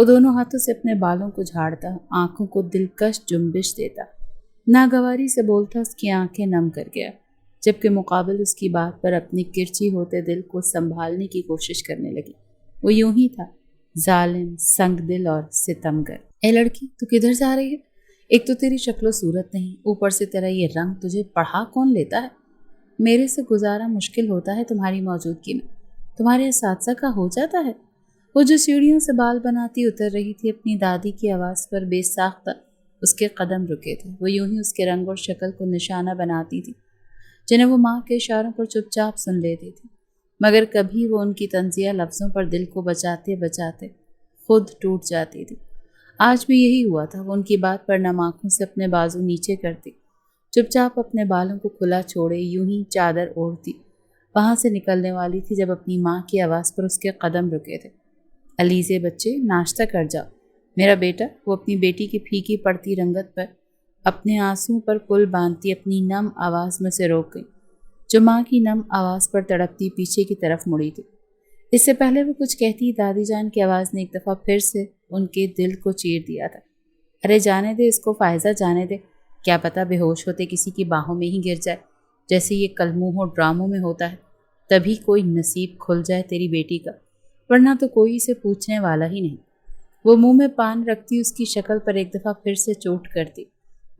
وہ دونوں ہاتھوں سے اپنے بالوں کو جھاڑتا، آنکھوں کو دلکش جنبش دیتا، ناگواری سے بولتا، اس کی آنکھیں نم کر گیا، جبکہ مقابل اس کی بات پر اپنی کرچی ہوتے دل کو سنبھالنے کی کوشش کرنے لگی۔ وہ یوں ہی تھا، ظالم، سنگ دل اور ستمگر۔ اے لڑکی، تو کدھر جا رہی ہے؟ ایک تو تیری شکل و صورت نہیں، اوپر سے تیرا یہ رنگ، تجھے پڑھا کون لیتا ہے؟ میرے سے گزارا مشکل ہوتا ہے تمہاری موجودگی میں، تمہارے اساتذہ کا ہو جاتا ہے۔ وہ جو سیڑھیوں سے بال بناتی اتر رہی تھی، اپنی دادی کی آواز پر بے ساختہ اس کے قدم رکے تھے۔ وہ یوں ہی اس کے رنگ اور شکل کو نشانہ بناتی تھی، جنہیں وہ ماں کے اشاروں پر چپ چاپ سن لیتی تھی، مگر کبھی وہ ان کی طنزیہ لفظوں پر دل کو بچاتے بچاتے خود ٹوٹ جاتی تھی۔ آج بھی یہی ہوا تھا۔ وہ ان کی بات پر نم آنکھوں سے اپنے بازو نیچے کرتی، چپ چاپ اپنے بالوں کو کھلا چھوڑے یوں ہی چادر اوڑھتی وہاں سے نکلنے والی تھی، جب اپنی ماں کی آواز پر اس کے قدم رکے تھے۔ علیزے بچے، ناشتہ کر جاؤ۔ میرا بیٹا، وہ اپنی بیٹی کی پھیکی پڑتی رنگت پر اپنے آنسوں پر پل باندھتی اپنی نم آواز میں سے روک گئی، جو ماں کی نم آواز پر تڑپتی پیچھے کی طرف مڑی تھی۔ اس سے پہلے وہ کچھ کہتی، دادی جان کی آواز نے ایک دفعہ پھر سے ان کے دل کو چیر دیا تھا۔ ارے جانے دے اس کو فائزہ، جانے دے، کیا پتہ بے ہوش ہوتے کسی کی باہوں میں ہی گر جائے، جیسے یہ کلموں ڈراموں میں ہوتا ہے، تبھی کوئی نصیب کھل جائے تیری بیٹی کا، ورنہ تو کوئی اسے پوچھنے والا ہی نہیں۔ وہ منہ میں پان رکھتی اس کی شکل پر ایک دفعہ پھر سے چوٹ کرتی،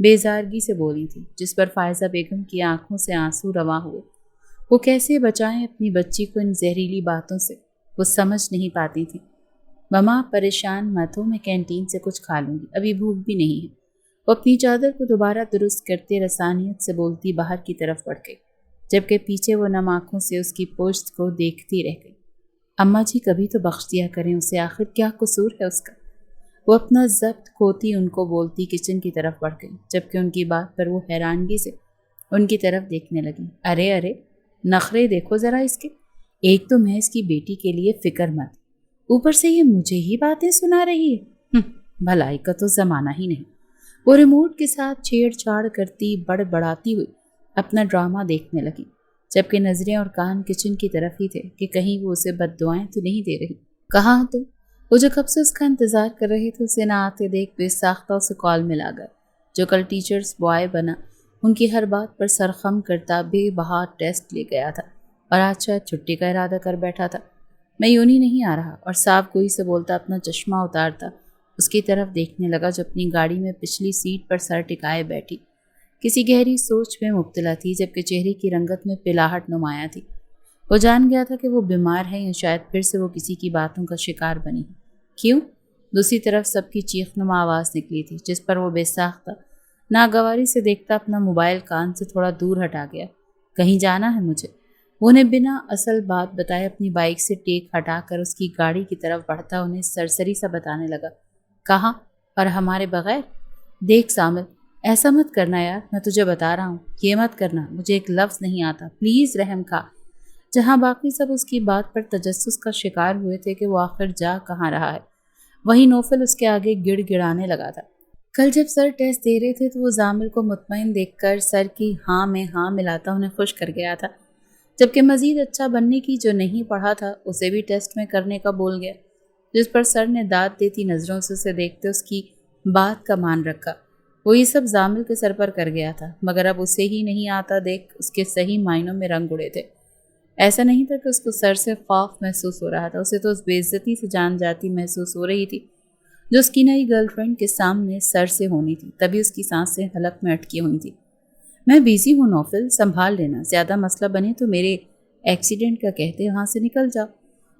بیزارگی سے بولی تھی، جس پر فائزہ بیگم کی آنکھوں سے آنسو رواں ہوئے۔ وہ کیسے بچائیں اپنی بچی کو ان زہریلی باتوں سے، وہ سمجھ نہیں پاتی تھی۔ مما پریشان مت ہو، میں کینٹین سے کچھ کھا لوں گی، ابھی بھوک بھی نہیں ہے۔ وہ اپنی چادر کو دوبارہ درست کرتے رسانیت سے بولتی باہر کی طرف بڑھ گئی، جبکہ پیچھے وہ نم آنکھوں سے اس کی پشت کو دیکھتی رہ گئی۔ اماں جی کبھی تو بخش دیا کریں اسے، آخر کیا قصور ہے اس کا؟ وہ اپنا ضبط کھوتی ان کو بولتی کچن کی طرف بڑھ گئی، جبکہ ان کی بات پر وہ حیرانگی سے ان کی طرف دیکھنے لگی۔ ارے ارے، نخرے دیکھو ذرا اس کے، ایک تو میں اس کی بیٹی کے لیے فکر مند، اوپر سے یہ مجھے ہی باتیں سنا رہی ہے۔ بھلائی کا تو زمانہ ہی نہیں۔ وہ ریموٹ کے ساتھ چھیڑ چھاڑ کرتی بڑبڑاتی ہوئی اپنا ڈرامہ دیکھنے لگی، جبکہ نظریں اور کان کچن کی طرف ہی تھے کہ کہیں وہ اسے بد دعائیں تو نہیں دے رہی۔ کہاں تم؟ وہ جو کب سے اس کا انتظار کر رہے تھے، اسے نہ آتے دیکھ بے ساختہ اسے کال ملا گیا، جو کل ٹیچرز بوائے بنا ان کی ہر بات پر سرخم کرتا بے بہا ٹیسٹ لے گیا تھا، اور آج شاید چھٹی کا ارادہ کر بیٹھا تھا۔ میں یونی نہیں آ رہا، اور صاف گوئی سے بولتا اپنا چشمہ اتارتا اس کی طرف دیکھنے لگا، جو اپنی گاڑی میں پچھلی سیٹ پر سر ٹکائے بیٹھی کسی گہری سوچ میں مبتلا تھی، جبکہ چہرے کی رنگت میں پلاہٹ نمایاں تھی۔ وہ جان گیا تھا کہ وہ بیمار ہے یا شاید پھر سے وہ کسی کی باتوں کا شکار بنی ہے۔ کیوں؟ دوسری طرف سب کی چیخ نما آواز نکلی تھی، جس پر وہ بے ساختہ ناگواری سے دیکھتا اپنا موبائل کان سے تھوڑا دور ہٹا گیا۔ کہیں جانا ہے مجھے؟ وہ انہیں بنا اصل بات بتائے اپنی بائک سے ٹیک ہٹا کر اس کی گاڑی کی طرف بڑھتا انہیں سرسری سا بتانے لگا۔ کہاں؟ اور ہمارے بغیر؟ دیکھ سامل، ایسا مت کرنا یار، میں تجھے بتا رہا ہوں، یہ مت کرنا، مجھے ایک لفظ نہیں آتا، پلیز رحم کھا۔ جہاں باقی سب اس کی بات پر تجسس کا شکار ہوئے تھے کہ وہ آخر جا کہاں رہا ہے، وہیں نوفل اس کے آگے گڑ گڑانے لگا تھا۔ کل جب سر ٹیسٹ دے رہے تھے تو وہ زامل کو مطمئن دیکھ کر سر کی ہاں میں ہاں ملاتا انہیں خوش کر گیا تھا، جبکہ مزید اچھا بننے کی جو نہیں پڑھا تھا اسے بھی ٹیسٹ میں کرنے کا بول گیا، جس پر سر نے داد دیتی نظروں سے اسے دیکھتے اس کی بات کا مان رکھا۔ وہ یہ سب زامل کے سر پر کر گیا تھا، مگر اب اسے ہی نہیں آتا دیکھ اس کے صحیح معنوں میں رنگ اڑے تھے۔ ایسا نہیں تھا کہ اس کو سر سے خوف محسوس ہو رہا تھا، اسے تو اس بے عزتی سے جان جاتی محسوس ہو رہی تھی جو اس کی نئی گرل فرینڈ کے سامنے سر سے ہونی تھی، تبھی اس کی سانسیں حلق میں اٹکی ہوئی تھی۔ میں بیزی ہوں نوفل، سنبھال لینا، زیادہ مسئلہ بنے تو میرے ایکسیڈنٹ کا کہتے وہاں سے نکل جاؤ۔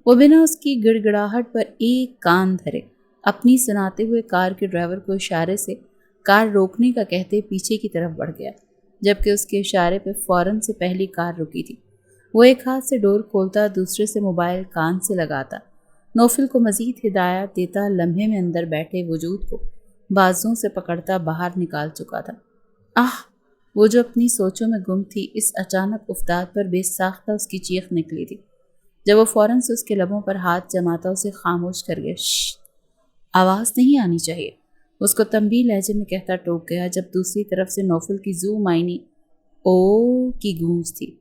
وہ بنا اس کی گڑ گڑاہٹ پر ایک کان دھرے اپنی سناتے ہوئے کار کے ڈرائیور کو اشارے سے کار روکنے کا کہتے پیچھے کی طرف بڑھ گیا، جبکہ اس کے اشارے پہ فوراً سے پہلی کار رکی تھی۔ وہ ایک ہاتھ سے ڈور کھولتا، دوسرے سے موبائل کان سے لگاتا، نوفل کو مزید ہدایات دیتا، لمحے میں اندر بیٹھے وجود کو بازوں سے پکڑتا باہر نکال چکا تھا۔ وہ جو اپنی سوچوں میں گم تھی، اس اچانک افتاد پر بے ساختہ اس کی چیخ نکلی تھی، جب وہ فوراً سے اس کے لبوں پر ہاتھ جماتا اسے خاموش کر گیا۔ شش، آواز نہیں آنی چاہیے، اس کو تنبیہ لہجے میں کہتا ٹوک گیا، جب دوسری طرف سے نوفل کی زو معنی او کی گونج تھی۔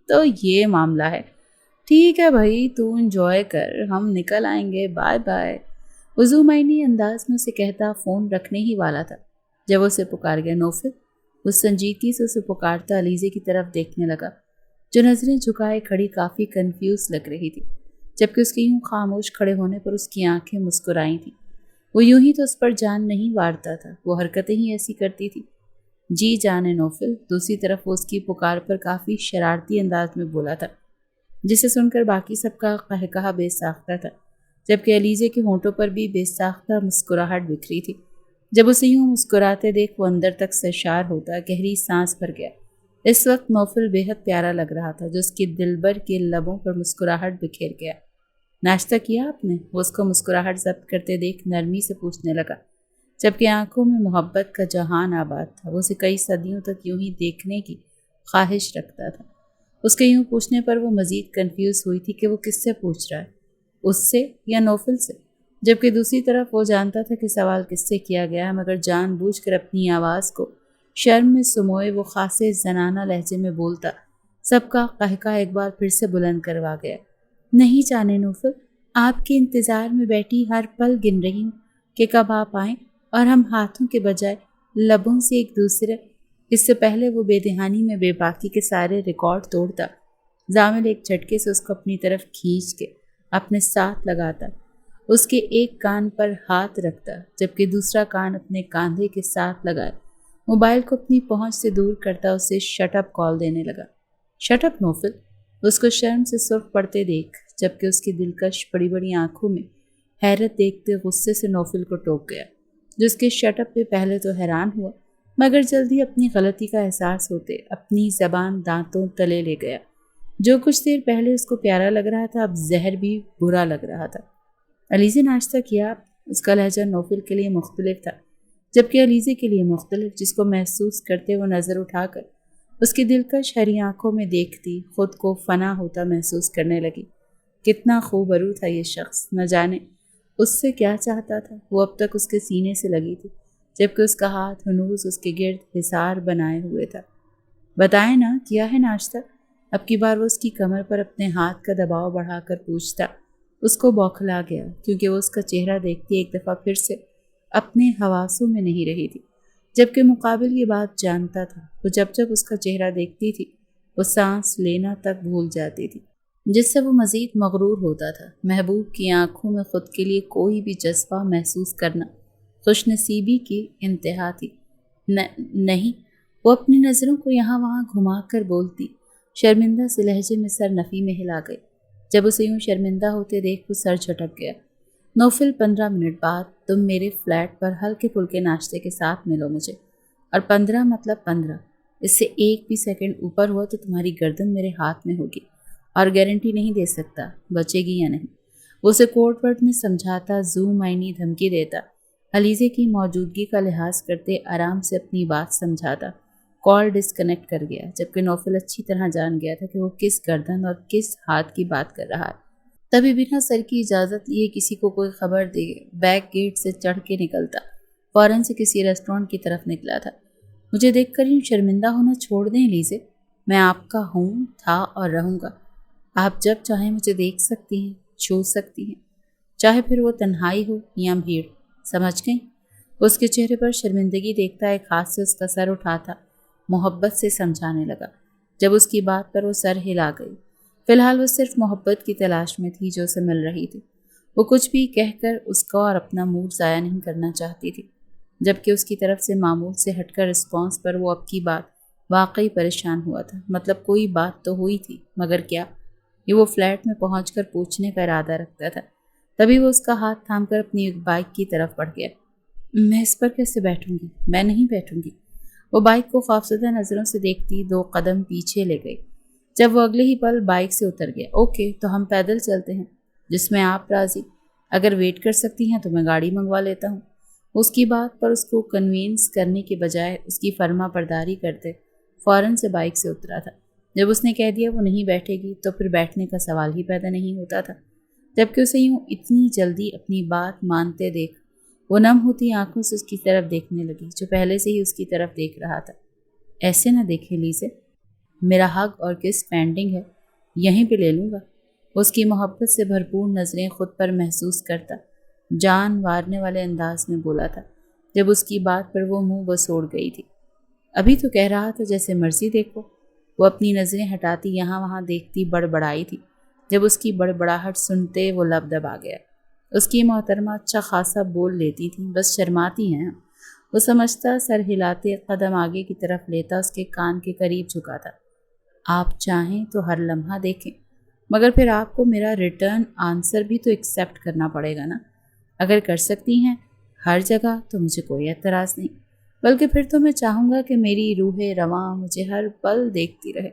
تو یہ معاملہ ہے، ٹھیک ہے بھائی، تو انجوائے کر، ہم نکل آئیں گے، بائے بائے، وضو معنی انداز میں اسے کہتا فون رکھنے ہی والا تھا جب وہ اسے پکار گیا نوفل۔ اس سنجیدگی سے اسے پکارتا علیزے کی طرف دیکھنے لگا، جو نظریں جھکائے کھڑی کافی کنفیوز لگ رہی تھی، جبکہ اس کے یوں خاموش کھڑے ہونے پر اس کی آنکھیں مسکرائی تھیں۔ وہ یوں ہی تو اس پر جان نہیں وارتا تھا، وہ حرکتیں ہی ایسی کرتی تھی۔ جی جانے نوفل، دوسری طرف وہ اس کی پکار پر کافی شرارتی انداز میں بولا تھا، جسے سن کر باقی سب کا قہقہہ بے ساختہ تھا، جبکہ علیزے کے ہونٹوں پر بھی بے ساختہ مسکراہٹ بکھری تھی۔ جب اسے یوں مسکراتے دیکھ وہ اندر تک سرشار ہوتا، گہری سانس بھر گیا۔ اس وقت نوفل بے حد پیارا لگ رہا تھا، جو اس کی دلبر کے لبوں پر مسکراہٹ بکھیر گیا۔ ناشتہ کیا آپ نے؟ وہ اس کو مسکراہٹ ضبط کرتے دیکھ نرمی سے پوچھنے لگا، جبکہ آنکھوں میں محبت کا جہان آباد تھا۔ وہ اسے کئی صدیوں تک یوں ہی دیکھنے کی خواہش رکھتا تھا۔ اس کے یوں پوچھنے پر وہ مزید کنفیوز ہوئی تھی کہ وہ کس سے پوچھ رہا ہے، اس سے یا نوفل سے، جبکہ دوسری طرف وہ جانتا تھا کہ سوال کس سے کیا گیا ہے، مگر جان بوجھ کر اپنی آواز کو شرم میں سموئے وہ خاصے زنانہ لہجے میں بولتا سب کا قہقہ ایک بار پھر سے بلند کروا گیا۔ نہیں جانے نوفل، آپ کے انتظار میں بیٹھی ہر پل گن رہی ہوں کہ کب آپ آئیں اور ہم ہاتھوں کے بجائے لبوں سے ایک دوسرے۔ اس سے پہلے وہ بے دہانی میں بے باکی کے سارے ریکارڈ توڑتا، زامل ایک جھٹکے سے اس کو اپنی طرف کھینچ کے اپنے ساتھ لگاتا، اس کے ایک کان پر ہاتھ رکھتا جبکہ دوسرا کان اپنے کاندھے کے ساتھ لگائے موبائل کو اپنی پہنچ سے دور کرتا اسے شٹ اپ کال دینے لگا۔ شٹ اپ نوفل، اس کو شرم سے سرخ پڑتے دیکھ جبکہ اس کی دلکش بڑی بڑی آنکھوں میں حیرت دیکھتے غصے سے نوفل کو ٹوک گیا، جو اس کے شٹ اپ پہ پہلے تو حیران ہوا مگر جلدی اپنی غلطی کا احساس ہوتے اپنی زبان دانتوں تلے لے گیا۔ جو کچھ دیر پہلے اس کو پیارا لگ رہا تھا اب زہر بھی برا لگ رہا تھا۔ علیزے ناشتہ کیا؟ اس کا لہجہ نوفل کے لیے مختلف تھا جبکہ علیزے کے لیے مختلف، جس کو محسوس کرتے وہ نظر اٹھا کر اس کی دلکش ہری آنکھوں میں دیکھتی خود کو فنا ہوتا محسوس کرنے لگی۔ کتنا خوبرو تھا یہ شخص، نہ جانے اس سے کیا چاہتا تھا۔ وہ اب تک اس کے سینے سے لگی تھی جبکہ اس کا ہاتھ ہنوز اس کے گرد حصار بنائے ہوئے تھا۔ بتائیں نا، کیا ہے ناشتہ؟ اب کی بار وہ اس کی کمر پر اپنے ہاتھ کا دباؤ بڑھا کر پوچھتا۔ اس کو بوکھلا گیا کیونکہ وہ اس کا چہرہ دیکھتی ایک دفعہ پھر سے اپنے حواسوں میں نہیں رہی تھی، جبکہ مقابل یہ بات جانتا تھا۔ وہ جب اس کا چہرہ دیکھتی تھی وہ سانس لینا تک بھول جاتی تھی، جس سے وہ مزید مغرور ہوتا تھا۔ محبوب کی آنکھوں میں خود کے لیے کوئی بھی جذبہ محسوس کرنا خوش نصیبی کی انتہا تھی۔ نہیں، وہ اپنی نظروں کو یہاں وہاں گھما کر بولتی، شرمندہ سے لہجے میں سر نفی میں ہلا گئی۔ جب اسے یوں شرمندہ ہوتے دیکھ وہ سر جھٹک گیا۔ نوفل، 15 منٹ بعد تم میرے فلیٹ پر ہلکے پھلکے ناشتے کے ساتھ ملو مجھے، اور 15 مطلب 15، اس سے ایک بھی سیکنڈ اوپر ہوا تو تمہاری گردن میرے ہاتھ میں ہوگی، اور گارنٹی نہیں دے سکتا بچے گی یا نہیں۔ وہ اسے کوڈ ورڈ میں سمجھاتا، زوم آئینی دھمکی دیتا، علیزے کی موجودگی کا لحاظ کرتے آرام سے اپنی بات سمجھاتا۔ کال ڈسکنیکٹ کر گیا جبکہ نوفل اچھی طرح جان گیا تھا کہ وہ کس گردن اور کس ہاتھ کی بات کر رہا ہے۔ تبھی بنا سر کی اجازت لیے کسی کو کوئی خبر دے بیک گیٹ سے چڑھ کے نکلتا، فوراً سے کسی ریسٹورینٹ کی طرف نکلا تھا۔ مجھے دیکھ کر یوں شرمندہ ہونا چھوڑ دیں لیزے، میں آپ کا ہوں، تھا اور رہوں گا۔ آپ جب چاہیں مجھے دیکھ سکتی ہیں، چھو سکتی ہیں، چاہے پھر وہ تنہائی ہو یا بھیڑ، سمجھ گئیں؟ اس کے چہرے پر شرمندگی دیکھتا ایک ہاتھ سے اس کا سر اٹھاتا محبت سے سمجھانے لگا۔ جب اس کی بات پر وہ سر ہلا گئی، فی الحال وہ صرف محبت کی تلاش میں تھی جو اسے مل رہی تھی۔ وہ کچھ بھی کہہ کر اس کو اور اپنا موڈ ضائع نہیں کرنا چاہتی تھی، جبکہ اس کی طرف سے معمول سے ہٹ کر رسپانس پر وہ اب کی بات واقعی پریشان ہوا تھا۔ مطلب کوئی بات تو ہوئی تھی مگر کیا؟ یہ وہ فلیٹ میں پہنچ کر پوچھنے کا ارادہ رکھتا تھا۔ تبھی وہ اس کا ہاتھ تھام کر اپنی ایک بائک کی طرف بڑھ گیا۔ میں اس پر کیسے بیٹھوں گی؟ میں نہیں بیٹھوں گی۔ وہ بائک کو خوفزدہ نظروں سے دیکھتی 2 قدم پیچھے لے گئی۔ جب وہ اگلے ہی پل بائک سے اتر گیا۔ اوکے، تو ہم پیدل چلتے ہیں، جس میں آپ راضی؟ اگر ویٹ کر سکتی ہیں تو میں گاڑی منگوا لیتا ہوں۔ اس کی بات پر اس کو کنوینس کرنے کے بجائے اس کی فرما برداری کرتے فوراً سے بائک سے اترا تھا۔ جب اس نے کہہ دیا وہ نہیں بیٹھے گی تو پھر بیٹھنے کا سوال ہی پیدا نہیں ہوتا تھا، جبکہ اسے یوں اتنی جلدی اپنی بات مانتے دیکھ وہ نم ہوتی آنکھوں سے اس کی طرف دیکھنے لگی، جو پہلے سے ہی اس کی طرف دیکھ رہا تھا۔ ایسے نہ دیکھیں لیزے، میرا حق اور کس پینڈنگ ہے، یہیں پہ لے لوں گا۔ اس کی محبت سے بھرپور نظریں خود پر محسوس کرتا جان مارنے والے انداز میں بولا تھا جب اس کی بات پر وہ منہ بسوڑ گئی تھی۔ ابھی تو کہہ رہا تھا جیسے مرضی دیکھو۔ وہ اپنی نظریں ہٹاتی یہاں وہاں دیکھتی بڑبڑائی تھی۔ جب اس کی بڑبڑاہٹ سنتے وہ لب دبا گیا۔ اس کی محترمہ اچھا خاصا بول لیتی تھی، بس شرماتی ہیں۔ وہ سمجھتا، سر ہلاتے قدم آگے کی طرف لیتا اس کے کان کے قریب جھکا تھا۔ آپ چاہیں تو ہر لمحہ دیکھیں، مگر پھر آپ کو میرا ریٹرن آنسر بھی تو ایکسیپٹ کرنا پڑے گا نا۔ اگر کر سکتی ہیں ہر جگہ تو مجھے کوئی اعتراض نہیں، بلکہ پھر تو میں چاہوں گا کہ میری روح رواں مجھے ہر پل دیکھتی رہے۔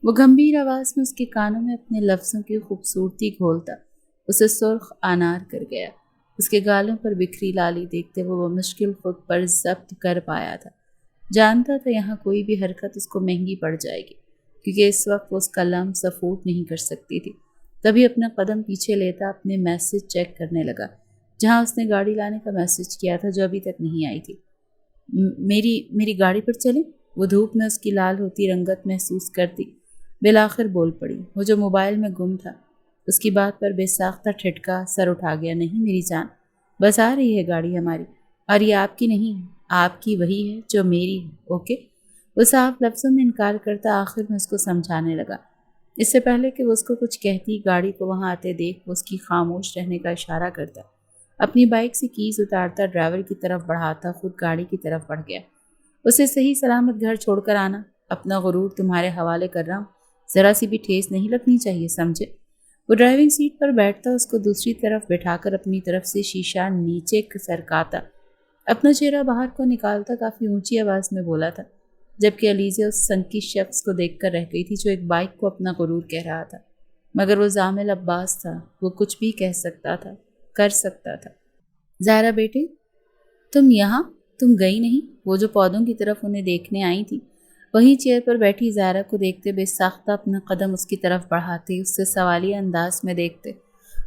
وہ گمبھیر آواز میں اس کے کانوں میں اپنے لفظوں کی خوبصورتی گھولتا اسے سرخ انار کر گیا۔ اس کے گالوں پر بکھری لالی دیکھتے وہ مشکل خود پر ضبط کر پایا تھا۔ جانتا تھا یہاں کوئی بھی حرکت اس کو مہنگی پڑ جائے گی، کیونکہ اس وقت وہ اس کا لمس افورڈ نہیں کر سکتی تھی۔ تبھی اپنا قدم پیچھے لیتا اپنے میسج چیک کرنے لگا، جہاں اس نے گاڑی لانے کا میسج کیا تھا جو ابھی تک نہیں آئی تھی۔ میری گاڑی پر چلیں؟ وہ دھوپ میں اس کی لال ہوتی رنگت محسوس کرتی بالآخر بول پڑی، وہ جو موبائل میں گم تھا۔ اس کی بات پر بے ساختہ ٹھٹکا سر اٹھا گیا۔ نہیں میری جان، بس آ رہی ہے گاڑی ہماری، اور یہ آپ کی نہیں ہے، آپ کی وہی ہے جو میری ہے، اوکے؟ وہ صاف لفظوں میں انکار کرتا آخر میں اس کو سمجھانے لگا۔ اس سے پہلے کہ وہ اس کو کچھ کہتی، گاڑی کو وہاں آتے دیکھ وہ اس کی خاموش رہنے کا اشارہ کرتا، اپنی بائک سے کیز اتارتا ڈرائیور کی طرف بڑھاتا خود گاڑی کی طرف بڑھ گیا۔ اسے صحیح سلامت گھر چھوڑ کر آنا، اپنا غرور تمہارے حوالے کر رہا ہوں، ذرا سی بھی ٹھیس نہیں لگنی چاہیے، سمجھے؟ وہ ڈرائیونگ سیٹ پر بیٹھتا اس کو دوسری طرف بٹھا کر اپنی طرف سے شیشہ نیچے سرکاتا، اپنا چہرہ باہر کو نکالتا کافی اونچی آواز میں بولا تھا، جبکہ علیزہ اس سنکی شخص کو دیکھ کر رہ گئی تھی جو ایک بائک کو اپنا غرور کہہ رہا تھا، مگر وہ زامل عباس تھا، وہ کچھ بھی کہہ سکتا تھا، کر سکتا تھا۔ زائرہ بیٹے، تم یہاں، تم گئی نہیں؟ وہ جو پودوں کی طرف انہیں دیکھنے آئی تھی، وہیں چیئر پر بیٹھی زائرہ کو دیکھتے بے ساختہ اپنا قدم اس کی طرف بڑھاتے اس سے سوالیہ انداز میں دیکھتے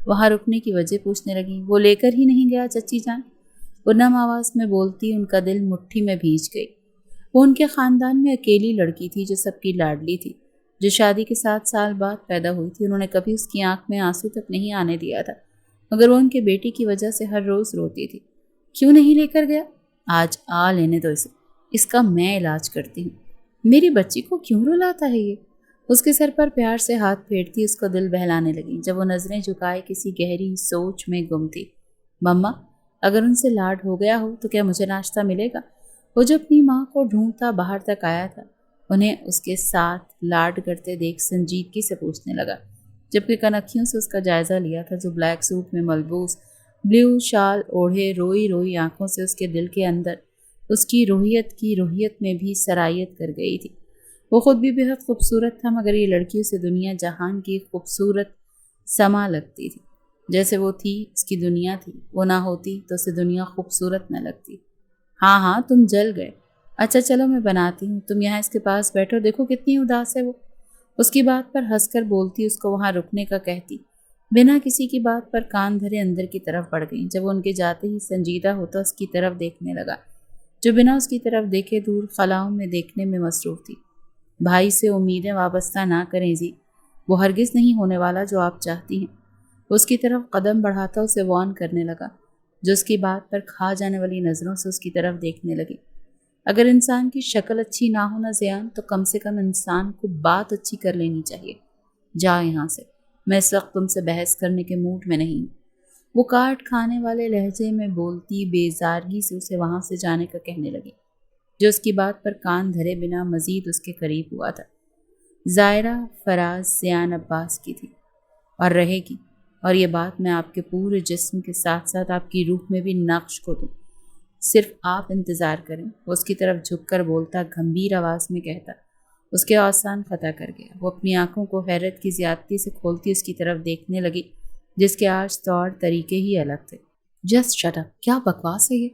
وہاں رکنے کی وجہ پوچھنے لگی۔ وہ لے کر ہی نہیں گیا چچی جان؟ وہ نم آواز میں بولتی ان کا دل مٹھی میں بھیج گئی۔ وہ ان کے خاندان میں اکیلی لڑکی تھی جو سب کی لاڈلی تھی، جو شادی کے 7 سال بعد پیدا ہوئی تھی۔ انہوں نے کبھی اس کی آنکھ میں آنسو تک نہیں آنے دیا تھا، مگر وہ ان کے بیٹی کی وجہ سے ہر روز روتی تھی۔ کیوں نہیں لے کر گیا؟ آج آ لینے دو اسے، اس کا میں علاج کرتی ہوں۔ میری بچی کو کیوں رلاتا ہے یہ؟ اس کے سر پر پیار سے ہاتھ پھیرتی اس کو دل بہلانے لگی، جب وہ نظریں جھکائے کسی گہری سوچ میں گم تھی۔ مما، اگر ان سے لاڈ ہو گیا ہو تو کیا مجھے ناشتہ ملے گا؟ وہ جو اپنی ماں کو ڈھونڈتا باہر تک آیا تھا، انہیں اس کے ساتھ لاڈ کرتے دیکھ سنجیدگی سے پوچھنے لگا، جبکہ کنکھیوں سے اس کا جائزہ لیا تھا جو بلیک سوٹ میں ملبوس، بلیو شال اوڑھے روئی روئی آنکھوں سے اس کے دل کے اندر اس کی روحیت میں بھی سرایت کر گئی تھی۔ وہ خود بھی بہت خوبصورت تھا، مگر یہ لڑکی اسے دنیا جہان کی خوبصورت سما لگتی تھی۔ جیسے وہ تھی اس کی دنیا تھی، وہ نہ ہوتی تو اسے دنیا خوبصورت نہ لگتی۔ ہاں تم جل گئے، اچھا چلو میں بناتی ہوں، تم یہاں اس کے پاس بیٹھو، دیکھو کتنی اداس ہے وہ۔ اس کی بات پر ہنس کر بولتی اس کو وہاں رکنے کا کہتی، بنا کسی کی بات پر کان دھرے اندر کی طرف بڑھ گئی۔ جب وہ ان کے جاتے ہی سنجیدہ ہوتا اس کی طرف دیکھنے لگا، جو بنا اس کی طرف دیکھے دور خلاؤں میں دیکھنے میں مصروف تھی۔ بھائی سے امیدیں وابستہ نہ کریں جی، وہ ہرگز نہیں ہونے والا جو آپ چاہتی ہیں۔ وہ اس کی طرف قدم بڑھاتا اسے وارن کرنے لگا، جو اس کی بات پر کھا جانے والی نظروں سے اس کی طرف دیکھنے لگی۔ اگر انسان کی شکل اچھی نہ ہونا زیان، تو کم سے کم انسان کو بات اچھی کر لینی چاہیے۔ جا یہاں سے، میں اس وقت تم سے بحث کرنے کے موڈ میں نہیں ہوں۔ وہ کاٹ کھانے والے لہجے میں بولتی بیزارگی سے اسے وہاں سے جانے کا کہنے لگی، جو اس کی بات پر کان دھرے بنا مزید اس کے قریب ہوا تھا۔ زائرہ فراز زیان عباس کی تھی اور رہے گی، اور یہ بات میں آپ کے پورے جسم کے ساتھ ساتھ آپ کی روح میں بھی نقش کو دوں۔ صرف آپ انتظار کریں۔ وہ اس کی طرف جھک کر بولتا، گھمبیر آواز میں کہتا۔ اس کے آسان خطا کر گیا۔ وہ اپنی آنکھوں کو حیرت کی زیادتی سے کھولتی اس کی طرف دیکھنے لگی، جس کے آج طور طریقے ہی الگ تھے۔ جسٹ شٹ اپ، کیا بکواس ہے یہ؟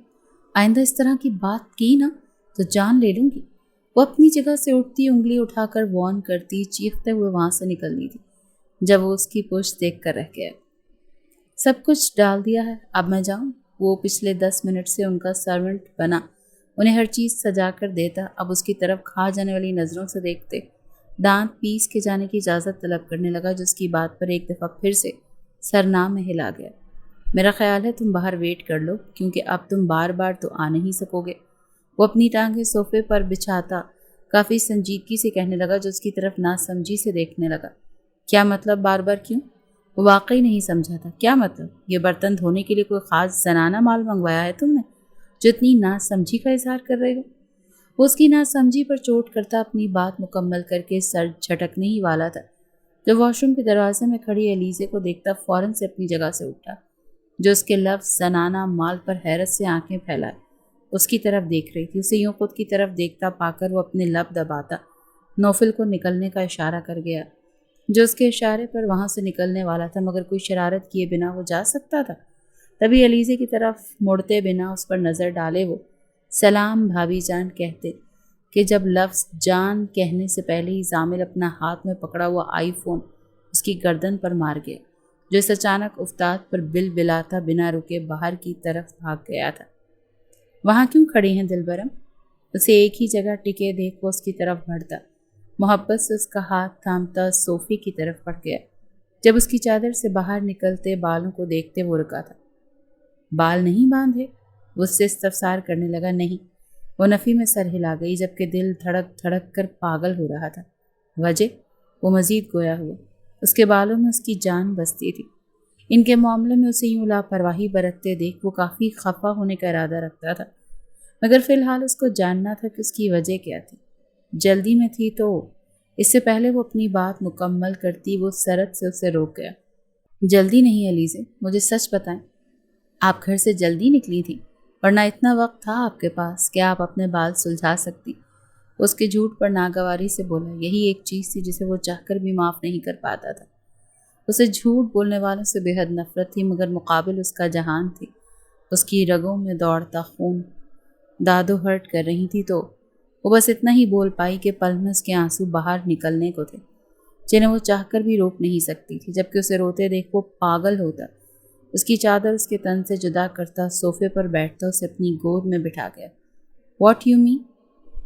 آئندہ اس طرح کی بات کی نا تو جان لے لوں گی۔ وہ اپنی جگہ سے اٹھتی، انگلی اٹھا کر وارن کرتی، چیختے ہوئے وہاں سے نکلنی تھی، جب وہ اس کی پشت دیکھ کر رہ گیا۔ سب کچھ ڈال دیا ہے، اب میں جاؤں؟ وہ پچھلے 10 منٹ سے ان کا سرونٹ بنا، انہیں ہر چیز سجا کر دیتا، اب اس کی طرف کھا جانے والی نظروں سے دیکھتے دانت پیس کے جانے کی اجازت طلب کرنے لگا، جس کی بات پر ایک دفعہ پھر سے سرنا میں ہلا گیا۔ میرا خیال ہے تم باہر ویٹ کر لو، کیونکہ اب تم بار بار تو آ نہیں سکو گے۔ وہ اپنی ٹانگیں صوفے پر بچھاتا کافی سنجیدگی سے کہنے لگا، جو اس کی طرف ناسمجھی سے دیکھنے لگا۔ کیا مطلب بار بار کیوں؟ وہ واقعی نہیں سمجھا تھا۔ کیا مطلب؟ یہ برتن دھونے کے لیے کوئی خاص زنانہ مال منگوایا ہے تم نے، جو اتنی ناسمجھی کا اظہار کر رہے ہو؟ وہ اس کی ناسمجھی پر چوٹ کرتا اپنی بات مکمل کر کے سر جھٹکنے ہی والا تھا، جب واش روم کے دروازے میں کھڑی الیزے کو دیکھتا فوراً سے اپنی جگہ سے اٹھا، جو اس کے لفظ زنانہ مال پر حیرت سے آنکھیں پھیلائے اس کی طرف دیکھ رہی تھی۔ اسے یوں خود کی طرف دیکھتا پا کر وہ اپنے لب دباتا نوفل کو نکلنے کا اشارہ کر گیا، جو اس کے اشارے پر وہاں سے نکلنے والا تھا، مگر کوئی شرارت کیے بنا وہ جا سکتا تھا۔ تبھی الیزے کی طرف مڑتے بنا اس پر نظر ڈالے وہ سلام بھابھی جان کہتے کہ جب لفظ جان کہنے سے پہلے ہی زامل اپنا ہاتھ میں پکڑا ہوا آئی فون اس کی گردن پر مار گیا، جو اس اچانک افتاد پر بل بلاتا بنا رکے باہر کی طرف بھاگ گیا تھا۔ وہاں کیوں کھڑی ہیں دلبرم؟ اسے ایک ہی جگہ ٹکے دیکھ وہ اس کی طرف بڑھتا، محبت سے اس کا ہاتھ تھامتا صوفے کی طرف بڑھ گیا۔ جب اس کی چادر سے باہر نکلتے بالوں کو دیکھتے وہ رکا تھا۔ بال نہیں باندھے؟ وہ اس سے استفسار کرنے لگا۔ نہیں۔ وہ نفی میں سر ہلا گئی، جبکہ دل دھڑک دھڑک کر پاگل ہو رہا تھا۔ وجہ؟ وہ مزید گویا ہوا۔ اس کے بالوں میں اس کی جان بستی تھی۔ ان کے معاملے میں اسے یوں لاپرواہی برتتے دیکھ وہ کافی خفا ہونے کا ارادہ رکھتا تھا، مگر فی الحال اس کو جاننا تھا کہ اس کی وجہ کیا تھی۔ جلدی میں تھی تو اس سے پہلے وہ اپنی بات مکمل کرتی وہ سرت سے اسے روک گیا۔ جلدی نہیں الیزے، مجھے سچ بتائیں، آپ گھر سے جلدی نکلی تھی، ورنہ اتنا وقت تھا آپ کے پاس کہ آپ اپنے بال سلجھا سکتی؟ اس کے جھوٹ پر ناگواری سے بولا۔ یہی ایک چیز تھی جسے وہ چاہ کر بھی معاف نہیں کر پاتا تھا۔ اسے جھوٹ بولنے والوں سے بے حد نفرت تھی، مگر مقابل اس کا جہان تھی۔ اس کی رگوں میں دوڑتا خون داد و ہرٹ کر رہی تھی، تو وہ بس اتنا ہی بول پائی کہ پل میں اس کے آنسو باہر نکلنے کو تھے، جنہیں وہ چاہ کر بھی روک نہیں سکتی تھی۔ جبکہ اسے روتے دیکھ وہ پاگل ہوتا، اس کی چادر اس کے تن سے جدا کرتا صوفے پر بیٹھتا اسے اپنی گود میں بٹھا گیا۔ What you mean?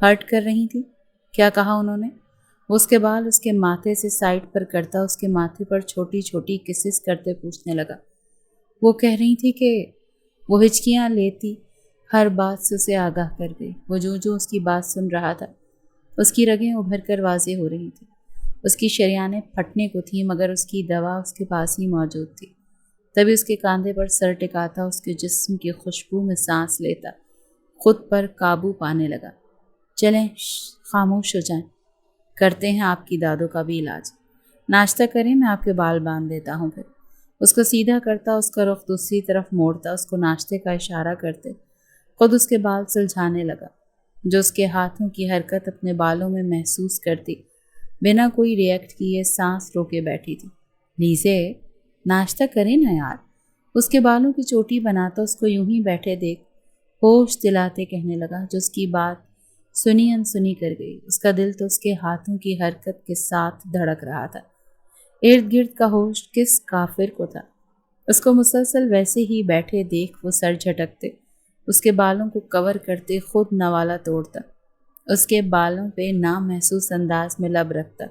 ہرٹ کر رہی تھی؟ کیا کہا انہوں نے؟ وہ اس کے بال اس کے ماتھے سے سائڈ پر کرتا اس کے ماتھے پر چھوٹی چھوٹی کسز کرتے پوچھنے لگا۔ وہ کہہ رہی تھی کہ وہ ہچکیاں لیتی ہر بات سے اسے آگاہ کر گئی۔ وہ جو اس کی بات سن رہا تھا، اس کی رگیں ابھر کر واضح ہو رہی تھیں۔ اس کی شریانیں پھٹنے کو تھیں، مگر اس کی دوا اس کے پاس ہی موجود تھی۔ تبھی اس کے کاندھے پر سر ٹکاتا اس کے جسم کی خوشبو میں سانس لیتا خود پر قابو پانے لگا۔ چلیں خاموش ہو جائیں، کرتے ہیں آپ کی دادوں کا بھی علاج۔ ناشتہ کریں، میں آپ کے بال باندھ دیتا ہوں۔ پھر اس کو سیدھا کرتا، اس کا رخ دوسری طرف موڑتا، اس کو ناشتے کا اشارہ کرتے خود اس کے بال سلجھانے لگا، جو اس کے ہاتھوں کی حرکت اپنے بالوں میں محسوس کرتی بنا کوئی ریئیکٹ کیے سانس روکے بیٹھی تھی۔ لیزے، ناشتہ کریں نا یار۔ اس کے بالوں کی چوٹی بناتا اس کو یوں ہی بیٹھے دیکھ ہوش دلاتے کہنے لگا، جو اس کی بات سنی انسنی کر گئی۔ اس کا دل تو اس کے ہاتھوں کی حرکت کے ساتھ دھڑک رہا تھا۔ ارد گرد کا ہوش کس کافر کو تھا؟ اس کو مسلسل ویسے ہی بیٹھے دیکھ وہ سر جھٹکتے، اس کے بالوں کو کور کرتے خود نوالا توڑتا، اس کے بالوں پہ نامحسوس انداز میں لب رکھتا،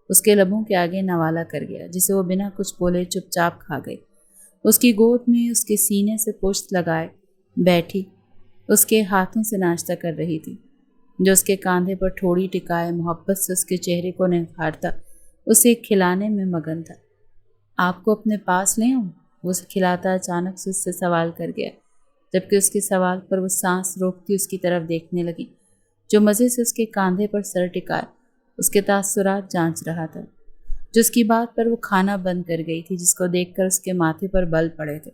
اس کے لبوں کے آگے نوالا کر گیا، جسے وہ بنا کچھ بولے چپ چاپ کھا گئی۔ اس کی گود میں اس کے سینے سے پشت لگائے بیٹھی اس کے ہاتھوں سے ناشتہ کر رہی تھی، جو اس کے کاندھے پر ٹھوڑی ٹکائے محبت سے اس کے چہرے کو نکھارتا اسے کھلانے میں مگن تھا۔ آپ کو اپنے پاس لے آؤں؟ وہ اسے کھلاتا اچانک سے اس سے سوال کر گیا، جبکہ اس کے سوال پر وہ سانس روکتی اس کی طرف دیکھنے لگی، جو مزے سے اس کے کاندھے پر سر ٹکائے اس کے تاثرات جانچ رہا تھا۔ جو اس کی بات پر وہ کھانا بند کر گئی تھی، جس کو دیکھ کر اس کے ماتھے پر بل پڑے تھے،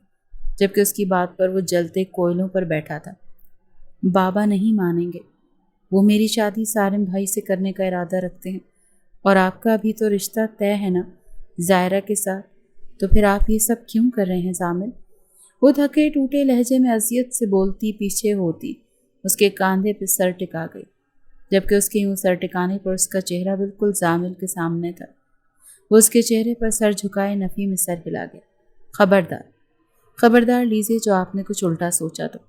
جبکہ اس کی بات پر وہ جلتے کوئلوں پر بیٹھا تھا۔ بابا نہیں مانیں گے، وہ میری شادی سارم بھائی سے کرنے کا ارادہ رکھتے ہیں، اور آپ کا ابھی تو رشتہ طے ہے نا زائرہ کے ساتھ، تو پھر آپ یہ سب کیوں کر رہے ہیں زامل؟ وہ تھکے ٹوٹے لہجے میں اذیت سے بولتی پیچھے ہوتی اس کے کاندھے پہ سر ٹکا گئی، جبکہ اس کے یوں سر ٹکانے پر اس کا چہرہ بالکل زامل کے سامنے تھا۔ وہ اس کے چہرے پر سر جھکائے نفی میں سر ہلا گیا۔ خبردار خبردار لیزے، جو آپ نے کچھ الٹا سوچا تو